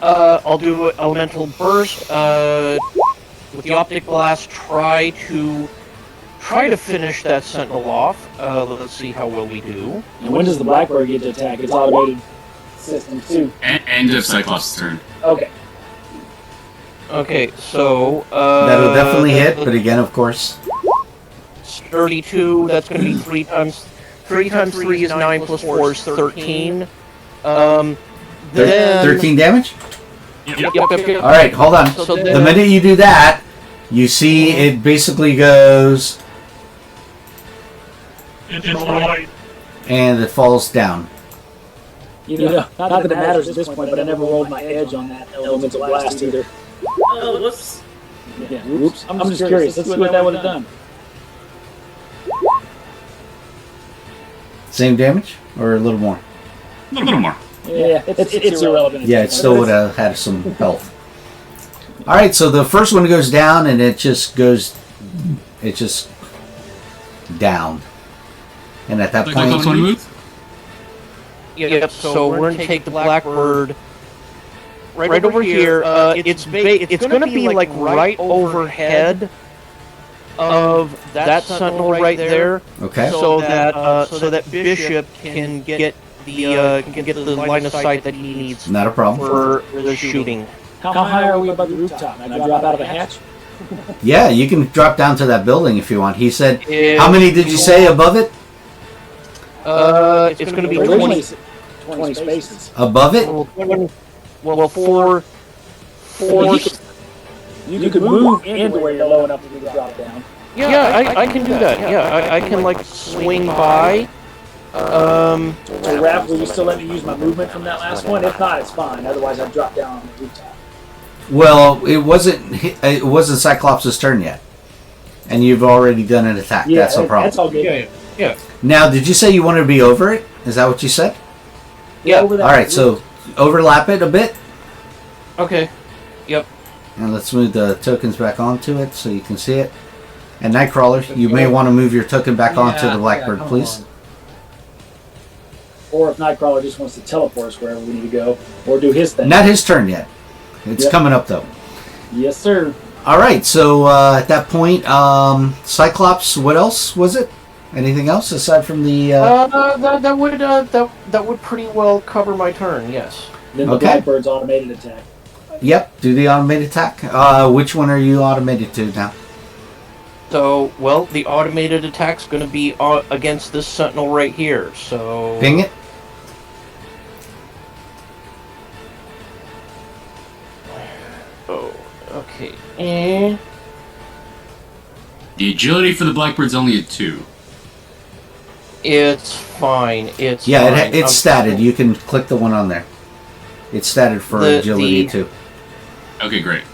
I'll do elemental burst with the optic blast. Try to finish that sentinel off. Let's see how well we do. And when does the Blackbird get to attack? It's automated system too. End of Cyclops' turn. Okay. Okay, so That'll definitely hit, but again, of course. 32. That's going to be 3 times. 3 times 3 is 9 plus 4 is 13. Then 13 damage? Yep. All right, hold on. So The minute you do that, you see it basically goes and it falls down. You know, not that it matters at this point, but I never rolled my edge on that elemental blast either. Oh, whoops. Yeah, oops. I'm just curious. Let's see what that would have done. Same damage or a little more? A little more. Yeah, it's irrelevant. Yeah, it still would have had some health. All right, so the first one goes down, and it just down. And at that point, Yep. So we're going to take the Blackbird right over here. It's going to be like right overhead of that sentinel right there. Okay. So that Bishop can get the line of sight that he needs. Not a problem. For the shooting. How high are we above the rooftop? Can I drop out of a hatch? Yeah, you can drop down to that building if you want. He said, Yeah. how many did you say above it? It's going to be 20 spaces. Above it? Well, four. You could move into where you're low enough to drop down. Yeah, I can do that. Yeah, I can like swing by. So Raph, will you still let me use my movement from that last one? If not, it's fine. Otherwise, I'd drop down on the rooftop. Well, it wasn't Cyclops' turn yet, and you've already done an attack. Yeah, that's no problem. That's all good. Yeah. Now, did you say you wanted to be over it? Is that what you said? Yeah. Over that All right, so overlap it a bit, Okay. Yep. and let's move the tokens back onto it so you can see it. And Nightcrawler, you may want to move your token back onto the Blackbird, please. Or if Nightcrawler just wants to teleport us wherever we need to go, or do his thing. Not his turn yet. It's coming up though. Yes, sir. All right, so at that point, Cyclops. What else was it? Anything else aside from the? That would pretty well cover my turn. Yes. Then the Blackbird's automated attack. Yep, do the automated attack. Which one are you automated to now? So, well, the automated attack's going to be against this sentinel right here. So. Ping it. Oh, okay. The agility for the Blackbird's only a 2. It's fine. It's fine. It's statted. You can click the one on there. It's statted for agility too. Okay, great.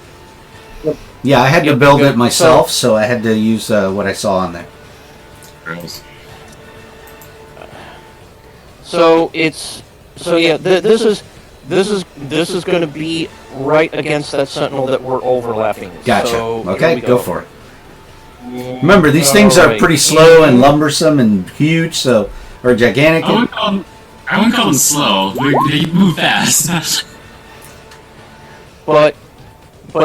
Yeah, I had to build it myself, so I had to use what I saw on there. So it's this is going to be right against that sentinel that we're overlapping. Gotcha. So, okay, go for it. Remember, these things are pretty slow and lumbersome and huge, or gigantic. I wouldn't call them slow. They move fast. but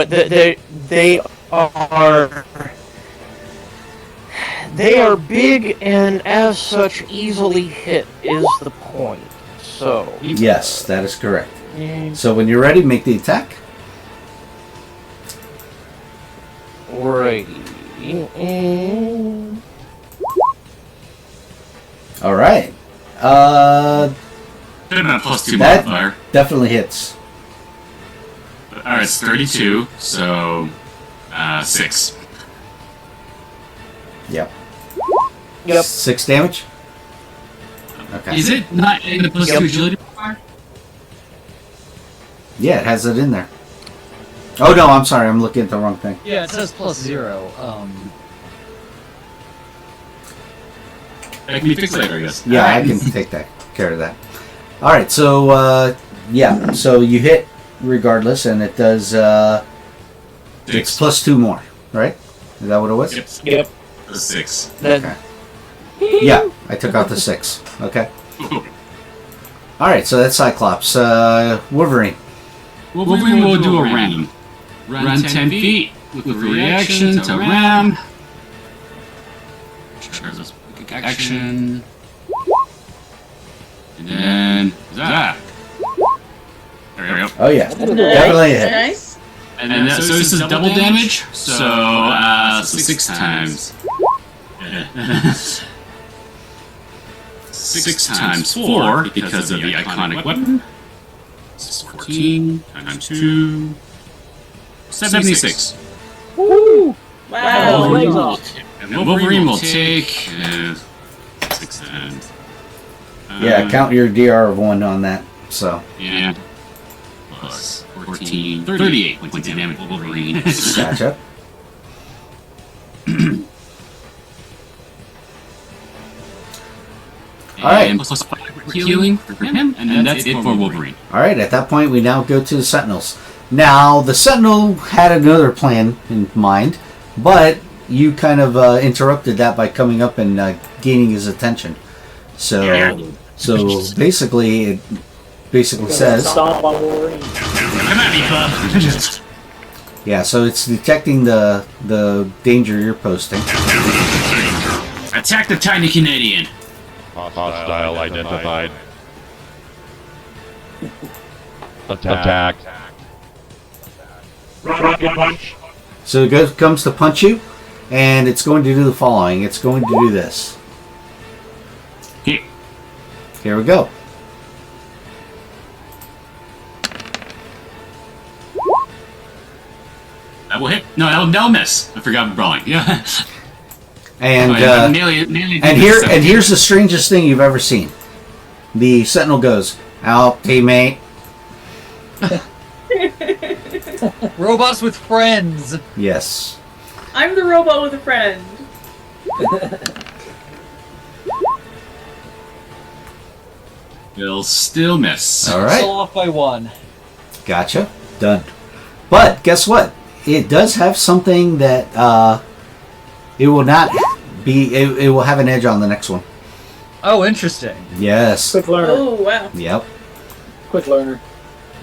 they are big and as such easily hit is the point. So yes, that is correct. So when you're ready, make the attack. Righty. All right. +2 that modifier. Definitely hits. Alright, it's 32, so 6. Yep. 6 damage? Okay. Is it not in the +2 agility modifier? Yeah, it has it in there. Oh no, I'm sorry, I'm looking at the wrong thing. Yeah, it says +0. That can be fixed later, I guess. Yeah, I can take care of that. All right, so yeah, so you hit regardless, and it does. It's +2 more, right? Is that what it was? Yep. The 6. Okay. Yeah, I took out the 6. Okay. All right, so that's Cyclops. Wolverine. Wolverine will do a ram. Run 10 feet with reaction to ram. Action. And then that. There we go. Oh yeah, definitely a hit. Nice. And then so this is double damage. So 6 times. 6 times 4 because of the iconic weapon. 14 times 2. 76. Woo! Wow. Wow. And Wolverine will take 6 times. Yeah, count your DR of 1 on that. So. Yeah. Plus 14. 38 points of damage, Wolverine. Gotcha. Alright. And plus 5 healing for him, and then that's it for Wolverine. Alright, at that point we now go to the Sentinels. Now, the Sentinel had another plan in mind, but you kind of interrupted that by coming up and gaining his attention. So basically, it basically says... Stomp on Wolverine. Come at me, bub! Yeah, so it's detecting the danger you're posting. Attack the tiny Canadian! Hostile identified. Attack. Rocket punch. So it comes to punch you, and it's going to do the following. It's going to do this. Here we go. That will hit. No, that'll miss. I forgot brawling. Yeah. And here's the strangest thing you've ever seen. The Sentinel goes, "Out, teammate." Robots with friends. Yes. I'm the robot with a friend. It'll still miss. All right. Still off by 1. Gotcha. Done. But guess what? It does have something that it will not be. It will have an edge on the next one. Oh, interesting. Yes. Quick learner. Oh, wow. Yep. Quick learner.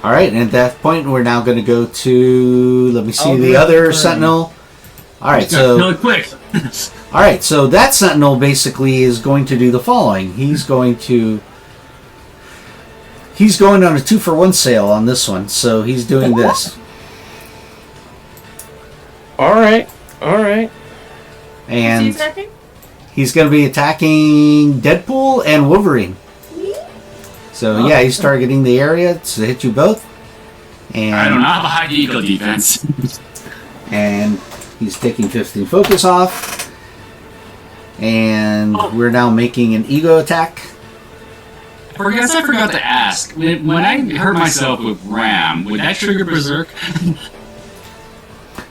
All right, and at that point, we're now going to go to. Let me see Oh, the good other turn. Sentinel. All right, so. Really quick. All right, so that Sentinel basically is going to do the following. He's going on a 2-for-1 sale on this one, so he's doing this. All right. And Is he attacking? he's going to be attacking Deadpool and Wolverine. So yeah, he's targeting the area to hit you both. And I don't have a high eagle defense. and he's taking 15 focus off. And we're now making an ego attack. I guess I forgot to ask. When I hurt myself with Ram, would that trigger Berserk?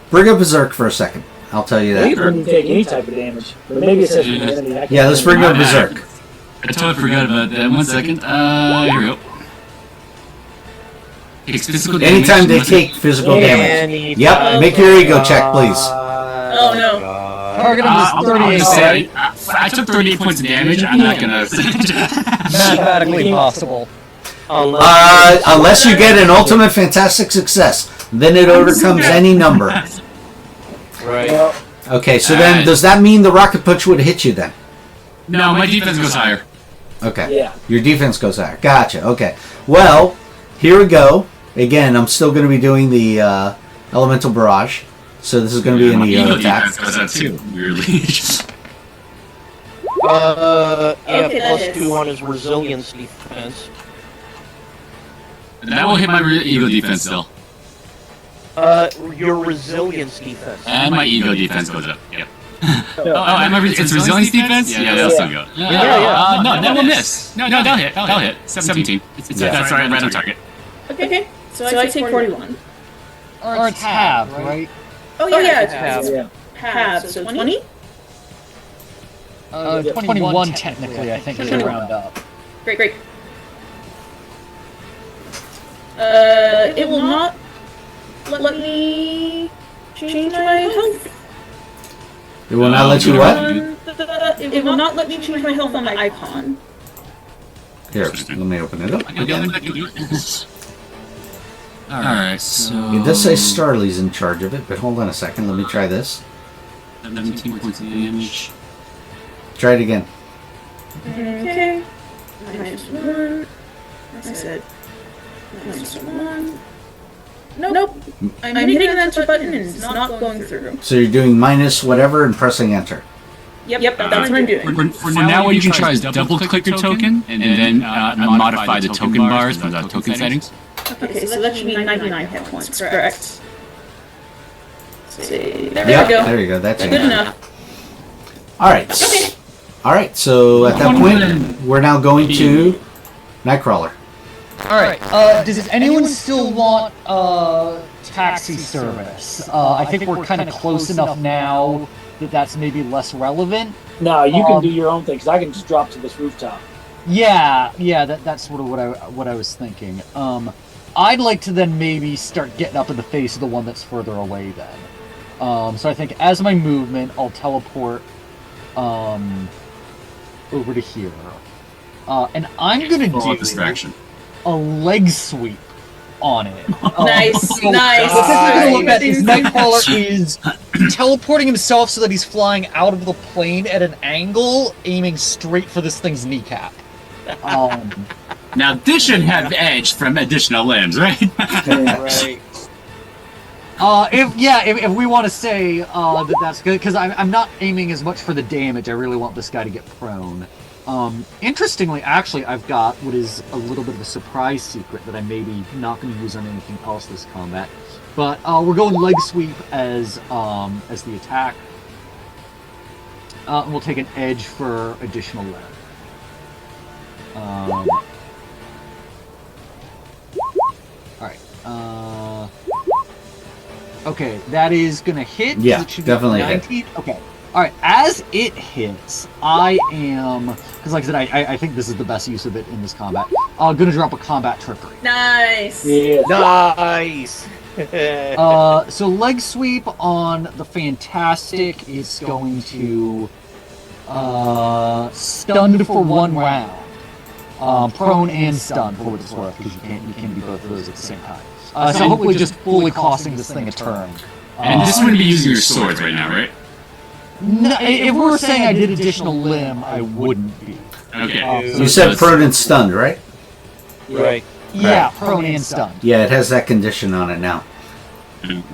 Bring up Berserk for a second. I'll tell you He that. wouldn't take any type of damage. But maybe it says from the enemy. Yeah, let's bring up Berserk. I totally forgot about that. 1 second. Here we go. Takes physical damage. Anytime they take physical damage. Yep, make your ego check, please. Oh, no. Target him is 38. Say, I took 38 points of damage. I'm not gonna. Mathematically possible. Unless you get an ultimate fantastic success, then it overcomes any number. Right. Okay, so then does that mean the rocket punch would hit you then? No, my defense goes higher. Okay. Yeah. Your defense goes higher. Gotcha. Okay. Well, here we go. Again, I'm still going to be doing the elemental barrage. So this is going to be an ego attack. Defense goes up too, weirdly. Yeah, Okay, plus that is. 2 on his resilience defense. That will hit my ego defense still. Your resilience defense. And my ego defense goes up. Yep. It's resilience defense? Yeah, that'll still go. No, that will miss. No, that'll hit. 17. That's right, random target. Okay. So I take 41. Or it's half, right? Oh yeah, it's Yeah. half. So 20? 21 technically, I think, is a round up. Great. It will not let me change my health. It will not let you what? It will not let me change my health on my icon. Here, let me open it up. Alright, so... It does say Starly's in charge of it, but hold on a second. Let me try this. 17 points of damage. Try it again. Okay. -1. I said -1. Nope. I'm hitting the enter button and it's not going through. So you're doing minus whatever and pressing enter. Yep, that's what I'm doing. For now, what you can try is double-click your token, and then modify the token bars from the token settings. Okay, so that should be 99 hit points, correct? See, there Yep, we go. there you go. That's good enough. Alright. Alright, so at that point, we're now going to Nightcrawler. Alright, does anyone still want taxi service? I think we're kind of close enough now that that's maybe less relevant. No, you can do your own thing, because I can just drop to this rooftop. Yeah, that's sort of what I was thinking. I'd like to then maybe start getting up in the face of the one that's further away then. So I think as my movement, I'll teleport over to here. And I'm gonna do distraction. a leg sweep on it. Nice. Nightcrawler is teleporting himself so that he's flying out of the plane at an angle, aiming straight for this thing's kneecap. Now this should have edge from additional limbs, right? Right. If we want to say that's good, because I'm not aiming as much for the damage. I really want this guy to get prone. Interestingly, actually, I've got what is a little bit of a surprise secret that I'm maybe not going to use on anything else this combat. But we're going leg sweep as the attack. We'll take an edge for additional leg. Alright. Okay, that is going to hit. Yeah, it should definitely be 19. Okay. Alright, as it hits, I am... Because like I said, I think this is the best use of it in this combat. I'm going to drop a combat trickery. Nice. Yeah. Nice. So leg sweep on the Fantastic is going to stunned for 1 round. Prone and stunned for what it's worth, because you can't do both of those at the same time. So hopefully just fully costing this thing a turn. And this wouldn't be using your swords right now, right? No, if we were saying I did additional limb, I wouldn't be. Okay. You said prone and stunned, right? Right. Yeah, prone and stunned. Yeah, it has that condition on it now.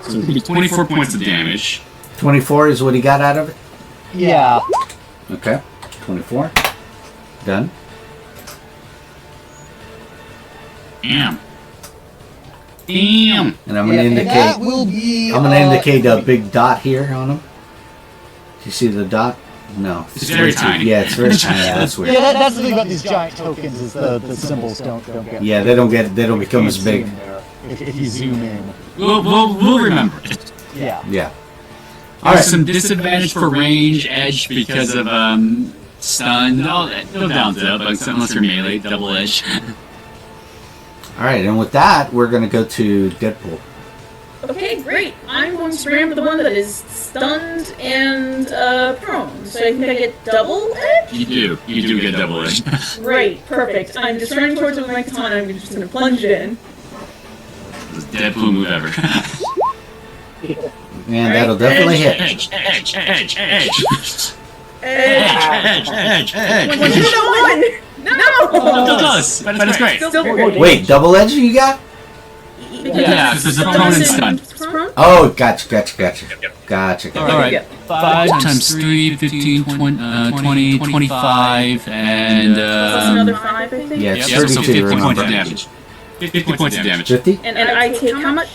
So 24 points of damage. 24 is what he got out of it? Yeah. Okay. 24. Done. Damn. And I'm gonna indicate. That will be. I'm gonna indicate a big dot here on him. Do you see the dot? No. It's very tiny. Yeah, it's very tiny. Yeah, that's weird. Yeah, that's the thing about these giant tokens is the symbols don't get. Yeah, they don't become as big. If you zoom in. We'll remember it. Yeah. Yeah. All right. Some disadvantage for range, edge because of stun. No down to but unless you're melee, double edge. All right, and with that, we're gonna go to Deadpool. Okay, great. I'm going to ram the one that is stunned and prone. So I think I get double edge? You do get double edge. Great, perfect. I'm just running towards it with my katana. I'm just going to plunge it in. It's the Deadpool move ever. And that'll definitely hit. Edge. No! Still does, but it's great. Wait, double edge you got? Yeah, because it's a prone and stunned. Oh, gotcha. Alright, 5 times 3, 15, 20, 25, and... Plus another 5, I think? Yeah, it's so 32, 50 remember. points of damage. 50 points of damage. 50? And I take how much?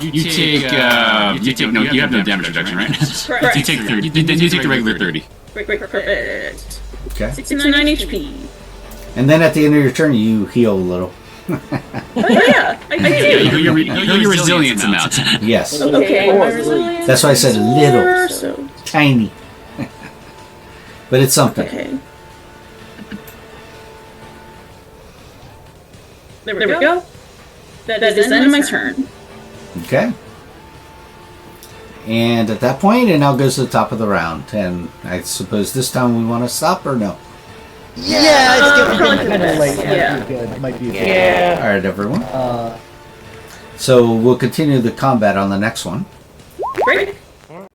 You have no damage reduction, right? Correct. You take 30. Then you take the regular 30. Great, perfect. Okay. 69 HP. And then at the end of your turn, you heal a little. yeah, I do. Your resilience amount. Yes. Okay, my resilience. That's why I said little. So. Tiny. But it's something. Okay. There we go. That is the end of my turn. Okay. And at that point, it now goes to the top of the round. And I suppose this time we want to stop or no? Yeah, it's getting kind of late. Yeah. Might be good. Might be good. Yeah. All right, everyone. So we'll continue the combat on the next one. Great.